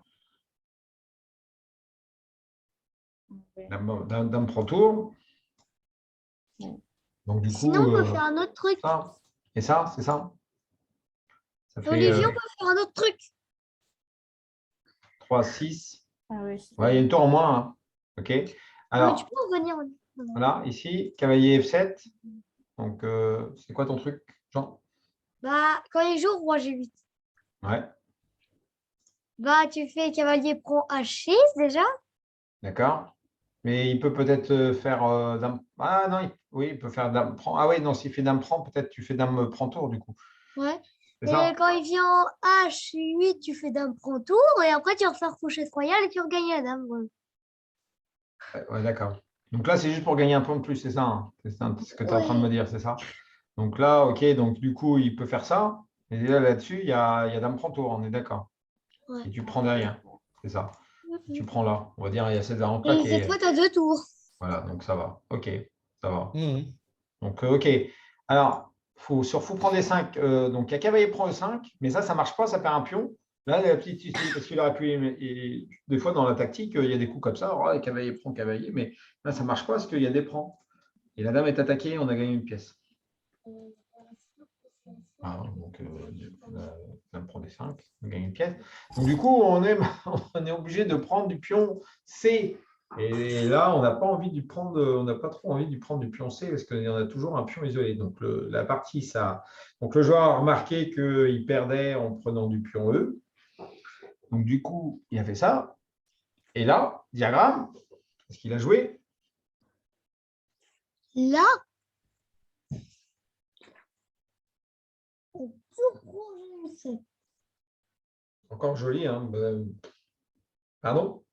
S1: Dame prend tour. Donc du coup,
S2: Sinon, on peut faire un autre truc.
S1: ça. Et ça, c'est ça? Ça fait
S2: Olivier, on peut faire un autre truc.
S1: 3, 6.
S5: Ah oui,
S1: Ouais, il y a une tour en moins. Hein. OK.
S2: Mais tu
S1: Alors,
S2: peux revenir.
S1: voilà, ici, cavalier F7. Donc, c'est quoi ton truc, Jean?
S2: Bah, quand il joue roi G8,
S1: Ouais,
S2: bah, tu fais cavalier prend H6 déjà.
S1: d'accord. Mais il peut peut-être faire dame. Ah non, oui, il peut faire dame prend. Ah oui, non, s'il fait dame prend, peut-être tu fais dame prend tour du coup.
S2: Ouais.
S1: C'est
S2: Et
S1: ça?
S2: quand il vient en H8, tu fais dame prend tour. Et après, tu refais fourchette royale et tu regagnes la dame. Voilà.
S1: Ouais, d'accord. Donc là, c'est juste pour gagner un point de plus, c'est ça? Hein. C'est ce que tu es en train de me dire, c'est ça? Donc là, OK, donc du coup, il peut faire ça. Et là-dessus, il y a dame prend tour, on est d'accord.
S2: Ouais.
S1: Et tu prends derrière, c'est ça. Tu prends là. On va dire, il y a cette en
S2: Et
S1: plaque.
S2: cette fois, tu as 2 tours.
S1: Voilà, donc ça va. OK, ça va.
S4: Mhm.
S1: Donc, OK. Alors, sur fou prend des 5, donc il y a cavalier prend E5, mais ça ne marche pas, ça perd un pion. Là, la petite ici, parce qu'il aurait pu. Et des fois, dans la tactique, il y a des coups comme ça. Oh, cavalier prend cavalier, mais là, ça ne marche pas parce qu'il y a des prends. Et la dame est attaquée, on a gagné une pièce. Ah, donc, la dame prend des 5, on gagne une pièce. Donc, du coup, on est obligé de prendre du pion C. Et là, on n'a pas envie de prendre, on n'a pas trop envie de prendre du pion C parce qu'il y en a toujours un pion isolé. Donc, la partie, ça. Donc, le joueur a remarqué qu'il perdait en prenant du pion E. Donc, du coup, il a fait ça. Et là, diagramme, est-ce qu'il a joué?
S2: Là, on peut prendre G7.
S1: Encore joli, hein? Pardon?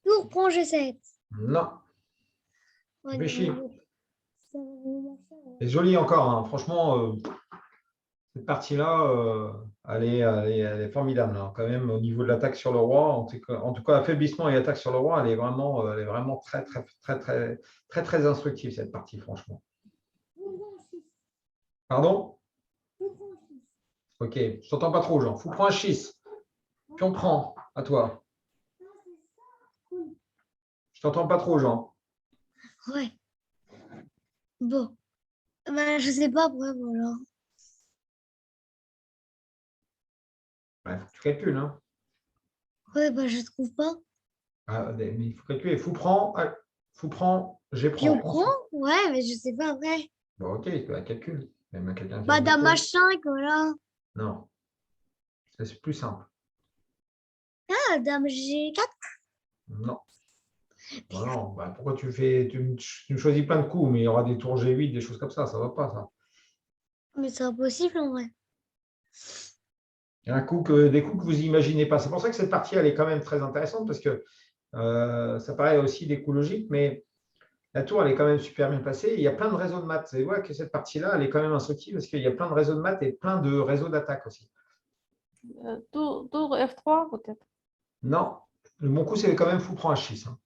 S2: Tour prend G7.
S1: Non,
S2: Ouais,
S1: réfléchis.
S2: ça va vraiment faire, ouais.
S1: C'est joli encore, hein. Franchement, cette partie-là, elle est formidable. Hein. Quand même, au niveau de l'attaque sur le roi, en tout cas, affaiblissement et attaque sur le roi, elle est vraiment très, très, très, très, très, très instructive, cette partie, franchement. Pardon?
S2: Tour prend
S1: Ok, je t'entends pas trop, Jean. Fou prend un 6. Puis on prend, à toi. Je t'entends pas trop, Jean.
S2: Ouais. Bon. Bah, je sais pas vraiment, alors.
S1: Ouais, faut que tu calcules. Hein.
S2: Ouais, bah, je trouve pas.
S1: Ah, mais il faut calculer. Fou prend, j'ai
S2: Puis on
S1: prend.
S2: prend? Ouais, mais je sais pas après.
S1: Bon, ok, bah, calcule. Même quelqu'un qui a
S2: Bah,
S1: une
S2: dame
S1: méthode.
S2: H5, voilà.
S1: Non, c'est plus simple.
S2: Ah, dame G4.
S1: Non. Bon, non. Bah, pourquoi tu me choisis plein de coups, mais il y aura des tours G8, des choses comme ça ne va pas, ça.
S2: Mais c'est impossible en vrai.
S1: Il y a des coups que vous n'imaginez pas. C'est pour ça que cette partie, elle est quand même très intéressante, parce que ça paraît aussi des coups logiques, mais la tour, elle est quand même super bien placée. Il y a plein de réseaux de maths. Vous voyez que cette partie-là, elle est quand même instructive, parce qu'il y a plein de réseaux de maths et plein de réseaux d'attaque aussi.
S5: Tour F3 peut-être.
S1: Non, le bon coup, c'est quand même fou prend un 6. Hein.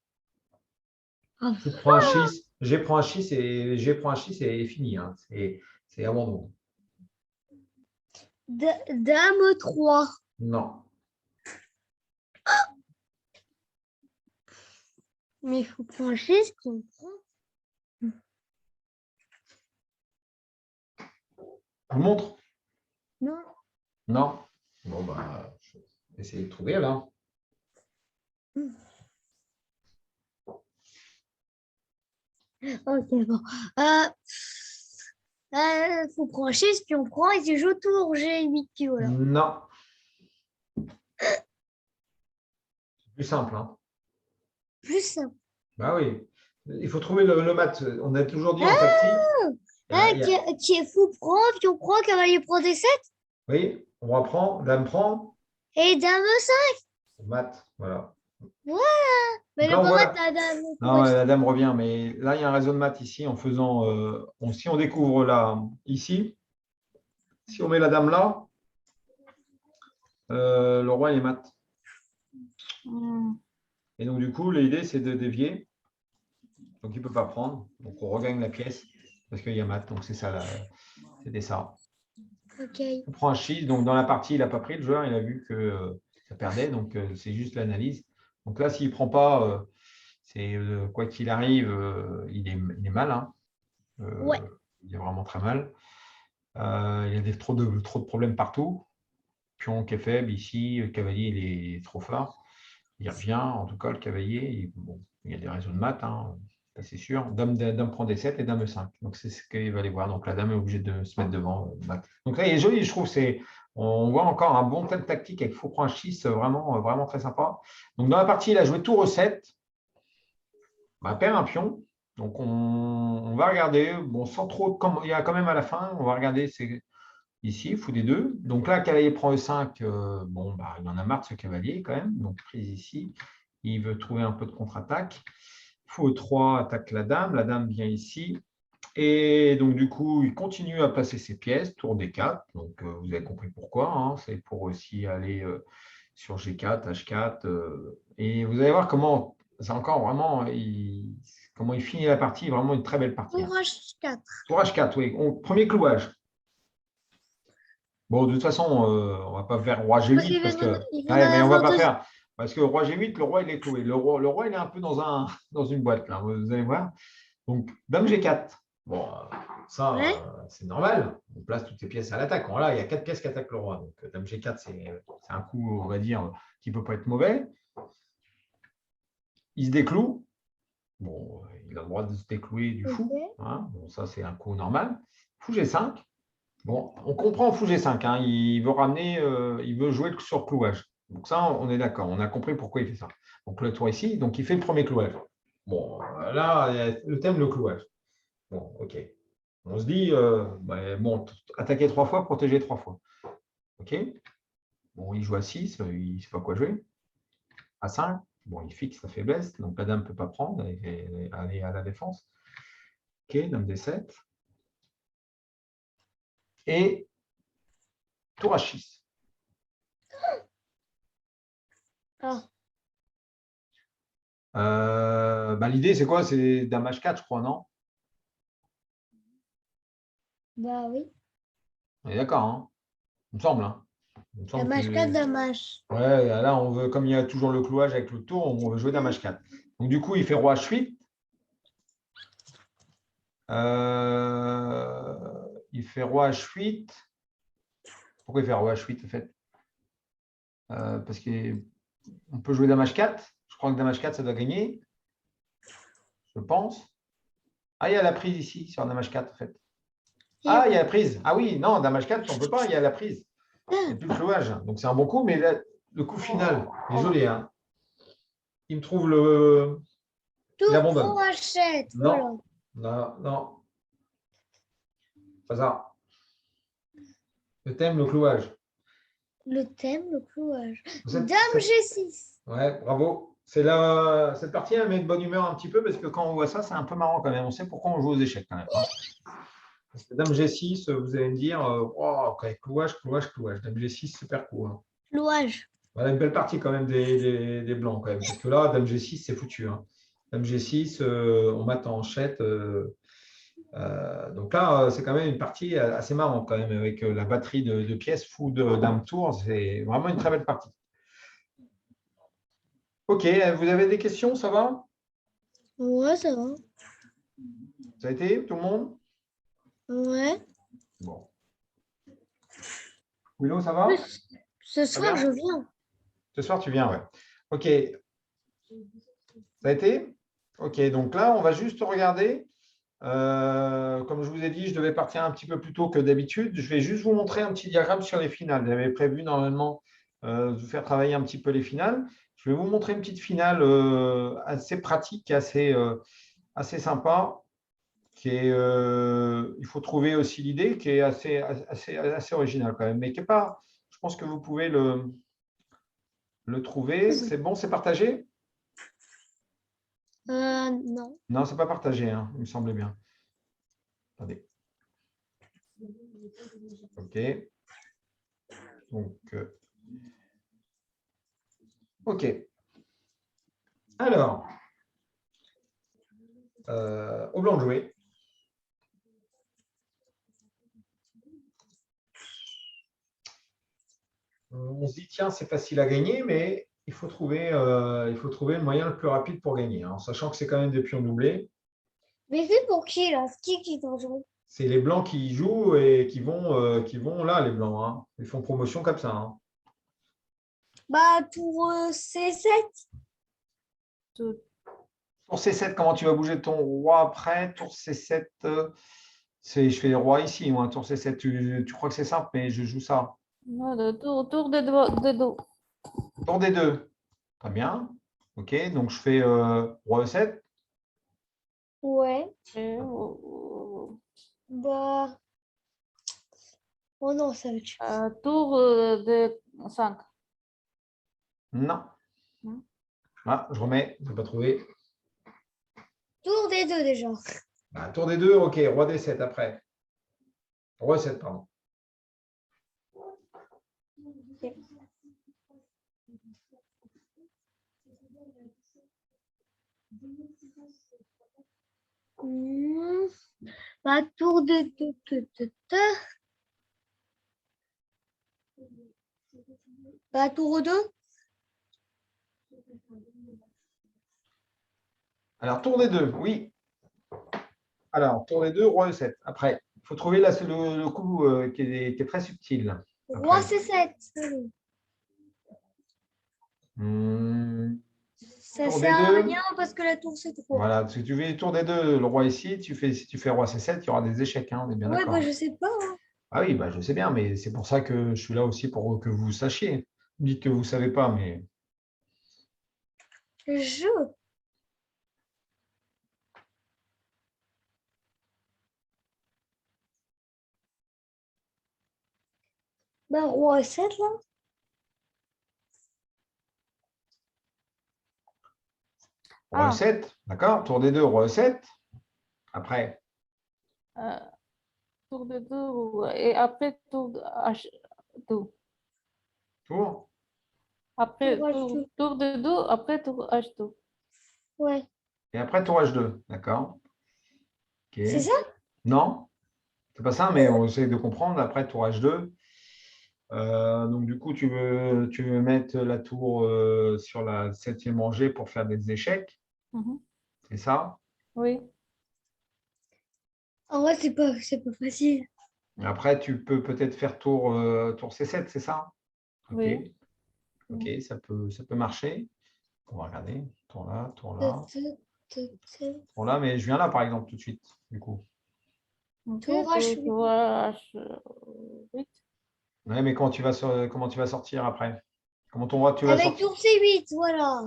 S2: Ah,
S1: Fou prend un 6, G prend un 6 et G prend un 6 et fini. Hein. C'est abandon.
S2: Dame 3.
S1: Non.
S2: Mais il faut prendre 6, puis on prend.
S1: Je vous montre?
S2: Non.
S1: Non. Bon, bah, je vais essayer de trouver là.
S2: Ok, bon. Faut prendre 6, puis on prend et tu joues tour G8, puis voilà.
S1: Non. C'est plus simple. Hein.
S2: Plus simple.
S1: Bah oui. Il faut trouver le mat. On a toujours dit en tactique.
S2: Qui est fou prend, puis on prend, cavalier prend des 7
S1: Oui, on reprend. Dame prend.
S2: et dame 5.
S1: Mat. Voilà.
S2: Mais
S1: Donc
S2: le
S1: là, on
S2: pas
S1: voit.
S2: mettre la dame.
S1: Non, la dame revient, mais là, il y a un réseau de maths ici en faisant. Si on découvre là, ici, si on met la dame là, le roi il est mat.
S5: Hmm.
S1: Et donc, du coup, l'idée, c'est de dévier. Donc, il ne peut pas prendre. Donc, on regagne la pièce parce qu'il y a mat. Donc, c'est ça, c'était ça.
S2: Ok.
S1: On prend un 6. Donc, dans la partie, il n'a pas pris le joueur. Il a vu que ça perdait. Donc, c'est juste l'analyse. Donc, là, s'il ne prend pas, c'est quoi qu'il arrive, il est mal. Hein.
S2: Ouais.
S1: Il est vraiment très mal. Il y a trop de problèmes partout. Pion qui est faible ici. Le cavalier, il est trop fort. Il revient, en tout cas, le cavalier. Il y a des réseaux de maths, hein, c'est sûr. Dame prend des 7 et dame 5. Donc, c'est ce qu'il va aller voir. Donc, la dame est obligée de se mettre devant. Maths. Donc, là, il est joli, je trouve. On voit encore un bon thème tactique avec fou prend un 6, vraiment, vraiment très sympa. Donc, dans la partie, il a joué tour 7. Bah, perd un pion. Donc, on va regarder. Bon, sans trop. Comme il y a quand même à la fin, on va regarder. Ici, fou des 2. Donc là, cavalier prend E5. Bon, bah, il en a marre de ce cavalier quand même. Donc, prise ici. Il veut trouver un peu de contre-attaque. Fou E3 attaque la dame. La dame vient ici. Et donc, du coup, il continue à placer ses pièces. Tour D4. Donc, vous avez compris pourquoi. Hein. C'est pour aussi aller sur G4, H4. Et vous allez voir comment, c'est encore vraiment, comment il finit la partie. Vraiment une très belle partie. Hein.
S2: Tour H4.
S1: Tour H4, oui. Premier clouage. Bon, de toute façon, on ne va pas faire roi G8 parce que. Ouais, mais on ne va pas faire. Parce que roi G8, le roi, il est cloué. Le roi, il est un peu dans une boîte, là, vous allez voir. Donc, dame G4. Bon, ça,
S2: Ouais.
S1: c'est normal. On place toutes ces pièces à l'attaque. Voilà, il y a 4 pièces qui attaquent le roi. Donc, dame G4, c'est un coup, on va dire, qui ne peut pas être mauvais. Il se décloue. Bon, il a le droit de se déclouer du fou. Hein. Bon, ça, c'est un coup normal. Fou G5. Bon, on comprend fou G5, hein, il veut ramener, il veut jouer sur clouage. Donc ça, on est d'accord, on a compris pourquoi il fait ça. Donc le tour ici, donc il fait le premier clouage. Bon, là, il y a le thème, le clouage. Bon, ok. On se dit, bon, attaquer 3 fois, protéger 3 fois. Ok. Bon, il joue à 6, il ne sait pas quoi jouer. À 5, bon, il fixe sa faiblesse, donc la dame ne peut pas prendre, et aller à la défense. Ok, dame D7. Et tour H6.
S2: Ah,
S1: L'idée, c'est quoi? C'est dame H4, je crois, non?
S2: bah oui.
S1: On est d'accord, hein? Il me semble. Hein. Il me semble
S2: Dame
S1: que-
S2: H4, Dame H.
S1: Ouais, là, on veut, comme il y a toujours le clouage avec le tour, on veut jouer Dame H4. Donc, du coup, il fait Roi H8. Il fait Roi H8. Pourquoi il fait Roi H8, en fait? Parce qu'on peut jouer Dame H4. Je crois que Dame H4, ça doit gagner. Je pense. Ah, il y a la prise ici, sur Dame H4, en fait. Ah, il y a la prise. Ah oui, non, Dame H4, on ne peut pas, il y a la prise. Il n'y a plus le clouage. Donc, c'est un bon coup, mais là, le coup final, il est joli. Hein. Il me trouve le...
S2: Tour
S1: Il abandonne.
S2: pour H7.
S1: Non. Non, non. Pas ça. Le thème, le clouage.
S2: Le thème, le clouage.
S1: Cette-
S2: Dame G6.
S1: Ouais, bravo. Cette partie, elle met de bonne humeur un petit peu parce que quand on voit ça, c'est un peu marrant quand même. On sait pourquoi on joue aux échecs quand même. Hein. Parce que Dame G6, vous allez me dire, oh, okay, clouage, clouage, clouage. Dame G6, super cool. Hein.
S2: Clouage.
S1: Voilà une belle partie quand même des blancs quand même. Parce que là, Dame G6, c'est foutu. Hein. Dame G6, on mate en enchette. Donc là, c'est quand même une partie assez marrante quand même avec la batterie de pièces fou de Dame Tour. C'est vraiment une très belle partie. Ok, vous avez des questions, ça va?
S2: Ouais, ça va.
S1: Ça a été, tout le monde?
S2: Ouais.
S1: Bon. Willow, ça va?
S2: Ce soir, je viens.
S1: Ce soir, tu viens, ouais. Ok. Ça a été? Ok, donc là, on va juste regarder. Comme je vous ai dit, je devais partir un petit peu plus tôt que d'habitude. Je vais juste vous montrer un petit diagramme sur les finales. J'avais prévu normalement de vous faire travailler un petit peu les finales. Je vais vous montrer une petite finale assez pratique, assez sympa. Il faut trouver aussi l'idée qui est assez originale quand même, mais qui est pas. Je pense que vous pouvez le trouver. C'est bon, c'est partagé?
S2: Non.
S1: Non, c'est pas partagé, hein, il me semblait bien. Attendez. OK. Donc, OK. Alors, au blanc de jouer. On se dit, tiens, c'est facile à gagner, mais il faut trouver le moyen le plus rapide pour gagner, hein, en sachant que c'est quand même des pions doublés.
S2: Mais c'est pour qui, là? C'est qui doit jouer?
S1: C'est les blancs qui jouent et qui vont là, les blancs. Hein. Ils font promotion comme ça. Hein.
S2: Bah, tour C7.
S5: Tout.
S1: Tour C7, comment tu vas bouger ton roi après? Tour C7, je fais le roi ici. Moi. Tour C7, tu crois que c'est simple, mais je joue ça.
S5: Non, le tour de dos.
S1: Tour D2. Très bien. OK, donc je fais roi E7.
S2: Ouais.
S5: Et,
S2: Bah. Oh non, ça va être.
S5: tour de 5.
S1: Non.
S5: Non.
S1: Ah, je remets, je n'ai pas trouvé.
S2: Tour des deux déjà.
S1: Bah, tour D2, OK, roi D7 après. Roi E7, pardon.
S2: Bah, tour de deux. Bah, tour 2.
S1: Alors, tour D2, oui. Alors, tour D2, roi E7. Après, il faut trouver là, le coup qui est très subtil.
S2: Roi
S1: Après.
S2: C7. Ça
S1: Tour
S2: sert à
S1: D2.
S2: rien parce que la tour c'est trop.
S1: Voilà, si tu fais tour D2, le roi ici, si tu fais roi C7, il y aura des échecs, hein, on est bien
S2: Ouais,
S1: d'accord.
S2: bah je sais pas. Hein.
S1: Ah oui, bah, je sais bien, mais c'est pour ça que je suis là aussi pour que vous sachiez. Vous dites que vous ne savez pas, mais
S2: Je. Bah, roi 7 là.
S1: roi E7, d'accord? Tour D2, roi E7. Après,
S5: Tour de dos et après tour de H2.
S1: tour.
S5: Après
S2: Tour H2.
S5: tour de dos, après tour H2.
S2: Ouais.
S1: Et après, tour H2, d'accord? Ok.
S2: C'est ça?
S1: Non, c'est pas ça, mais on essaie de comprendre. Après, tour H2. Donc, du coup, tu veux mettre la tour sur la 7e rangée pour faire des échecs,
S5: Mhm.
S1: c'est ça?
S5: Oui.
S2: En vrai, c'est pas facile.
S1: Et après, tu peux peut-être faire tour C7, c'est ça? Ok,
S5: Oui.
S1: ok, ça peut marcher. On va regarder. Tour là, tour
S2: Tut,
S1: là,
S2: tut, tut, tut.
S1: tour là, mais je viens là, par exemple, tout de suite, du coup.
S5: Ok,
S2: Tour H8.
S5: tour H8.
S1: Ouais, mais comment tu vas sortir après? Comment ton roi, tu vas
S2: Avec
S1: sortir?
S2: tour C8, voilà.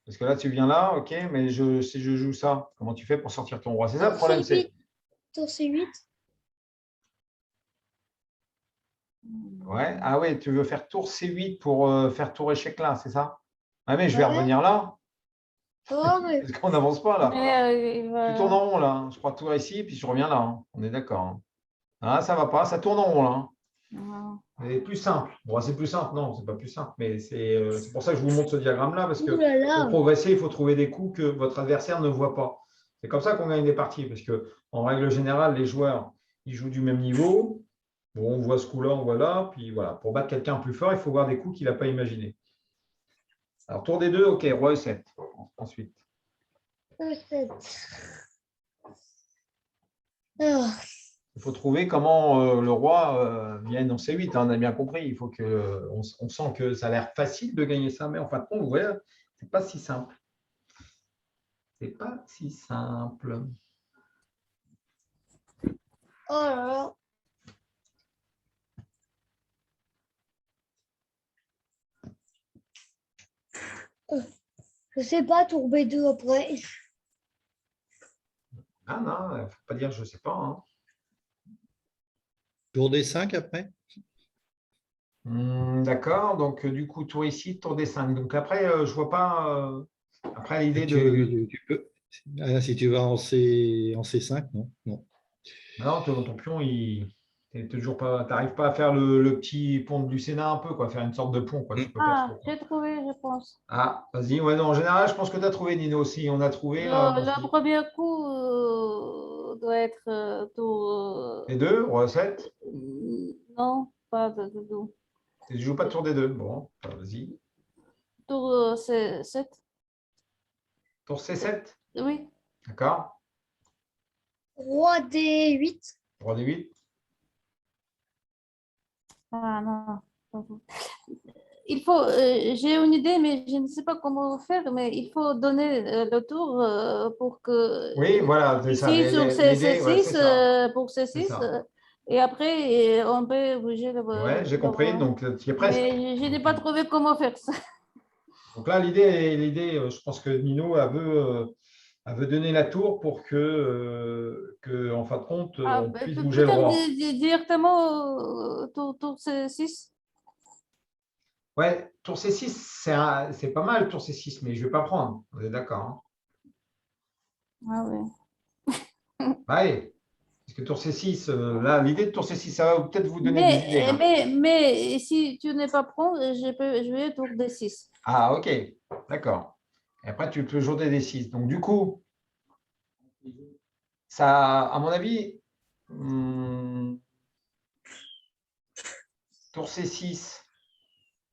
S1: Parce que là, tu viens là, ok, mais si je joue ça, comment tu fais pour sortir ton roi? C'est ça le
S2: Tour
S1: problème,
S2: C8.
S1: c'est.
S2: Tour C8.
S1: Ouais, ah ouais, tu veux faire tour C8 pour faire tour échec là, c'est ça? Ah, mais je vais
S2: Ouais.
S1: revenir là,
S2: Oh, mais
S1: parce qu'on n'avance pas là.
S5: Mais il
S1: Tu tournes
S5: va.
S1: en rond là, hein. Je crois tour ici, puis je reviens là, hein. On est d'accord, hein. Ah, ça va pas, ça tourne en rond là, hein.
S5: Ah,
S1: C'est plus simple. Bon, c'est plus simple, non, c'est pas plus simple, mais c'est pour ça que je vous montre ce diagramme-là, parce
S2: ouh
S1: que
S2: là
S1: pour
S2: là.
S1: progresser, il faut trouver des coups que votre adversaire ne voit pas. C'est comme ça qu'on gagne des parties, parce que en règle générale, les joueurs, ils jouent du même niveau. Bon, on voit ce coup-là, on voit là, puis voilà. Pour battre quelqu'un plus fort, il faut voir des coups qu'il n'a pas imaginés. Alors, tour des deux, ok, roi E7. Ensuite.
S2: E7. Alors,
S1: Il faut trouver comment le roi vienne en C8, hein, on a bien compris. Il faut que on sent que ça a l'air facile de gagner ça, mais en fin de compte, vous voyez, c'est pas si simple. C'est pas si simple.
S2: oh là là. Je sais pas, tour B2 après.
S1: Ah non, il ne faut pas dire je ne sais pas, hein.
S4: Tour des 5 après?
S1: D'accord, donc du coup, tour ici, tour des 5. Donc après, je ne vois pas. Après, l'idée de.
S4: Tu peux. Ah, si tu vas en C5, non? Non.
S1: Non, ton pion, il. Tu n'arrives pas à faire le petit pont du Sénat un peu, quoi, faire une sorte de pont, quoi. Tu peux pas trop,
S5: Ah,
S1: quoi.
S5: j'ai trouvé, je pense.
S1: Ah, vas-y, ouais, non, en général, je pense que tu as trouvé, Nino, aussi. On a trouvé, là, on se
S5: Le
S1: dit.
S5: premier coup doit être tour.
S1: Les deux, roi 7.
S5: Non, pas de tout.
S1: Tu ne joues pas de tour des deux. Bon, bah, vas-y.
S5: Tour C7.
S1: Tour C7,
S5: Oui.
S1: d'accord.
S2: Roi D8.
S1: Roi D8.
S5: Ah non. Il faut, j'ai une idée, mais je ne sais pas comment faire, mais il faut donner le tour pour que
S1: Oui, voilà, c'est ça.
S5: ici sur
S1: L'idée, ouais, c'est
S5: C6,
S1: ça.
S5: pour
S1: C'est
S5: C6,
S1: ça.
S5: et après on peut bouger
S1: Ouais, j'ai
S5: le
S1: compris.
S5: roi.
S1: Donc, tu y es presque.
S5: Mais je n'ai
S1: Donc,
S5: pas trouvé comment faire ça.
S1: donc là, je pense que Nino elle veut donner la tour pour que, en fin de compte,
S5: Ah,
S1: on puisse bouger le
S5: peut-être
S1: roi.
S5: directement tour C6.
S1: Ouais, tour C6, c'est pas mal, tour C6, mais je ne vais pas prendre. Vous êtes d'accord, hein?
S5: Ah oui.
S1: Allez, parce que tour C6, là, l'idée de tour C6, ça va peut-être vous donner des idées, là.
S5: Mais si tu n'es pas prêt, je vais tour D6.
S1: Ah, ok, d'accord. Et après, tu peux jouer des D6. Donc, du coup, ça, à mon avis, tour C6,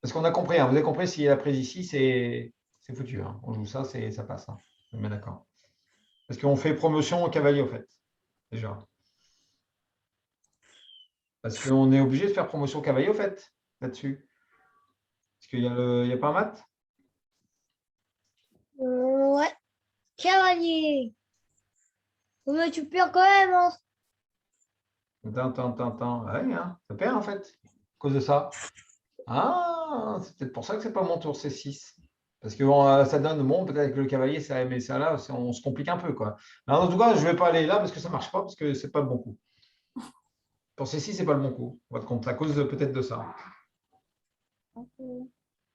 S1: parce qu'on a compris, hein, vous avez compris, s'il a pris ici, c'est foutu, hein. On joue ça, ça passe, hein. On est bien d'accord. Parce qu'on fait promotion au cavalier, au fait, déjà. Parce qu'on est obligé de faire promotion au cavalier, au fait, là-dessus. Parce qu'il y a pas un mat.
S2: Ouais. Cavalier. Oh, mais tu perds quand même, hein.
S1: Attends. Ah oui, hein, ça perd, en fait, à cause de ça. Ah, c'est peut-être pour ça que c'est pas mon tour C6. Parce que bon, ça donne, bon, peut-être que le cavalier, mais ça là, on se complique un peu, quoi. Alors, en tout cas, je ne vais pas aller là parce que ça ne marche pas, parce que c'est pas le bon coup. Pour C6, c'est pas le bon coup. On va te compte, à cause peut-être de ça.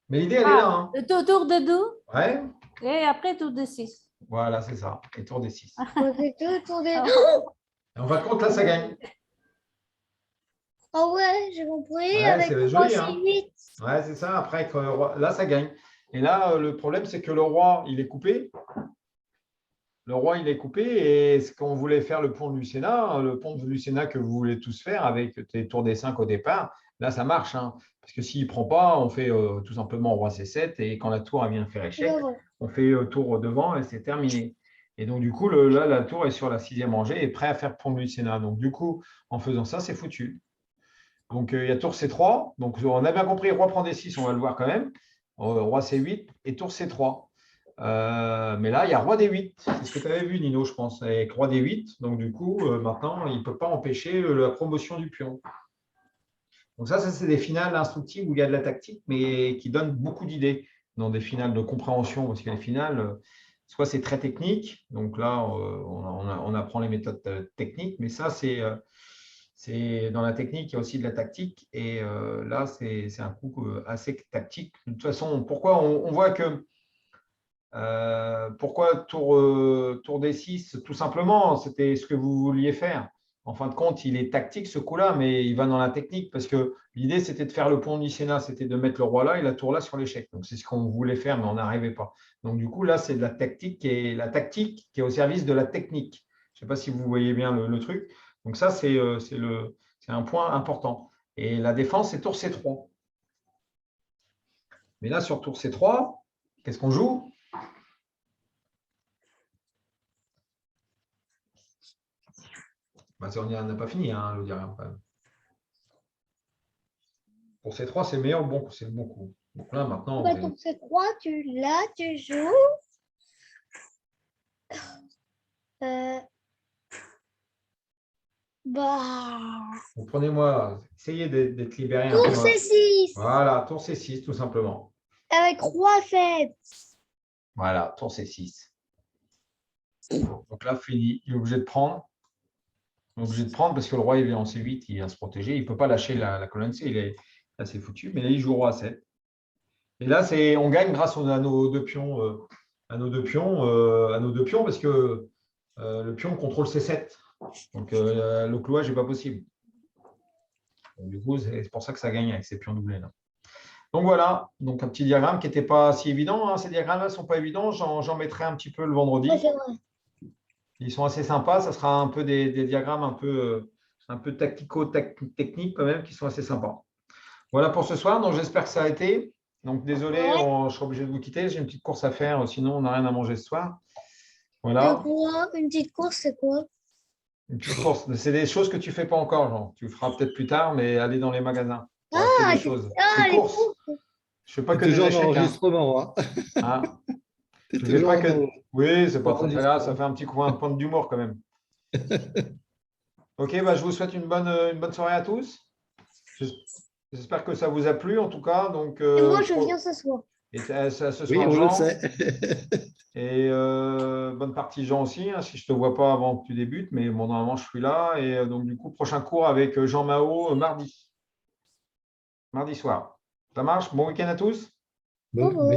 S1: Mais l'idée, elle est là,
S5: Ah,
S1: hein.
S5: tour D2
S1: Ouais,
S5: et après tour D6.
S1: voilà, c'est ça. Et tour des 6.
S2: Tour D2, tour D2.
S1: Et en fin de compte, là, ça gagne.
S2: Ah ouais, j'ai compris.
S1: Ouais,
S2: Avec
S1: c'est
S2: roi
S1: joli, hein.
S2: C8.
S1: Ouais, c'est ça. Après, là, ça gagne. Et là, le problème, c'est que le roi, il est coupé. Le roi, il est coupé. Et ce qu'on voulait faire le pont du Sénat, le pont du Sénat que vous voulez tous faire avec tes tours des 5 au départ, Là, ça marche, hein, parce que s'il ne prend pas, on fait tout simplement roi C7 et quand la tour elle vient faire échec,
S2: Là, voilà.
S1: on fait tour devant et c'est terminé. Et donc, du coup, là, la tour est sur la 6e rangée et prêt à faire prendre le Sénat. Donc, du coup, en faisant ça, c'est foutu. Donc, il y a tour C3. Donc, on a bien compris, roi prend D6, on va le voir quand même. Roi C8 et tour C3. Mais là, il y a roi D8. C'est ce que tu avais vu, Nino, je pense, avec roi D8. Donc, du coup, maintenant, il ne peut pas empêcher la promotion du pion. Donc, ça c'est des finales instructives où il y a de la tactique, mais qui donnent beaucoup d'idées dans des finales de compréhension. Parce que les finales, soit c'est très technique. Donc là, on apprend les méthodes techniques. Mais ça, c'est dans la technique, il y a aussi de la tactique. Et là, c'est un coup assez tactique. De toute façon, pourquoi on voit que pourquoi tour D6? Tout simplement, c'était ce que vous vouliez faire. En fin de compte, il est tactique ce coup-là, mais il va dans la technique parce que l'idée, c'était de faire le pont du Sénat, c'était de mettre le roi là et la tour là sur l'échec. Donc, c'est ce qu'on voulait faire, mais on n'arrivait pas. Donc, du coup, là, c'est de la tactique et la tactique qui est au service de la technique. Je ne sais pas si vous voyez bien le truc. Donc, ça, c'est un point important. Et la défense, c'est tour C3. Mais là, sur tour C3, qu'est-ce qu'on joue? On n'a pas fini, hein, le diagramme. Pour C3, c'est meilleur, c'est le bon coup. Donc là, maintenant,
S2: Bah, donc c'est 3, tu joues. Bah,
S1: prenez-moi, essayez d'être libéré un
S2: tour
S1: peu.
S2: C6
S1: Voilà, tour C6, tout simplement.
S2: avec roi 7.
S1: Voilà, tour C6. Donc là, fini. Il est obligé de prendre. Il est obligé de prendre parce que le roi, il est en C8, il vient se protéger. Il ne peut pas lâcher la colonne C. Là, c'est foutu. Mais là, il joue roi 7. Et là, on gagne grâce à nos deux pions, à nos deux pions parce que le pion contrôle C7. Donc, le clouage n'est pas possible. Donc, du coup, c'est pour ça que ça gagne avec ces pions doublés là. Donc voilà, donc un petit diagramme qui n'était pas si évident. Hein. Ces diagrammes-là ne sont pas évidents. J'en mettrai un petit peu le vendredi.
S2: Ouais, c'est vrai.
S1: Ils sont assez sympas. Ça sera un peu des diagrammes un peu tactico-techniques quand même qui sont assez sympas. Voilà pour ce soir. Donc j'espère que ça a été. Donc désolé,
S2: Ouais.
S1: je serai obligé de vous quitter. J'ai une petite course à faire. Sinon, on n'a rien à manger ce soir.
S2: De
S1: Voilà.
S2: quoi? Une petite course, c'est quoi?
S1: Une petite course. C'est des choses que tu ne fais pas encore, Jean. Tu le feras peut-être plus tard, mais aller dans les magasins. Pour acheter des choses. Des
S2: les
S1: courses.
S2: courses.
S1: Je ne fais pas
S4: C'est
S1: que des
S4: toujours en
S1: échecs. Hein.
S4: enregistrement. Hein.
S1: Hein.
S4: C'est
S1: Je fais
S4: toujours
S1: pas
S4: en
S1: que. Oui, c'est pas très grave, ça
S4: enregistrement.
S1: fait un petit point d'humour quand même. Ok, bah, je vous souhaite une bonne soirée à tous. J'espère que ça vous a plu en tout cas. Donc,
S2: Et moi, je viens ce soir.
S1: Et ce
S4: Oui,
S1: soir,
S4: on le
S1: Jean.
S4: sait.
S1: Et bonne partie, Jean aussi, hein, si je ne te vois pas avant que tu débutes. Mais bon, normalement, je suis là. Et donc, du coup, prochain cours avec Jean Mao mardi soir. Ça marche? Bon week-end à tous.
S4: Bon, oui.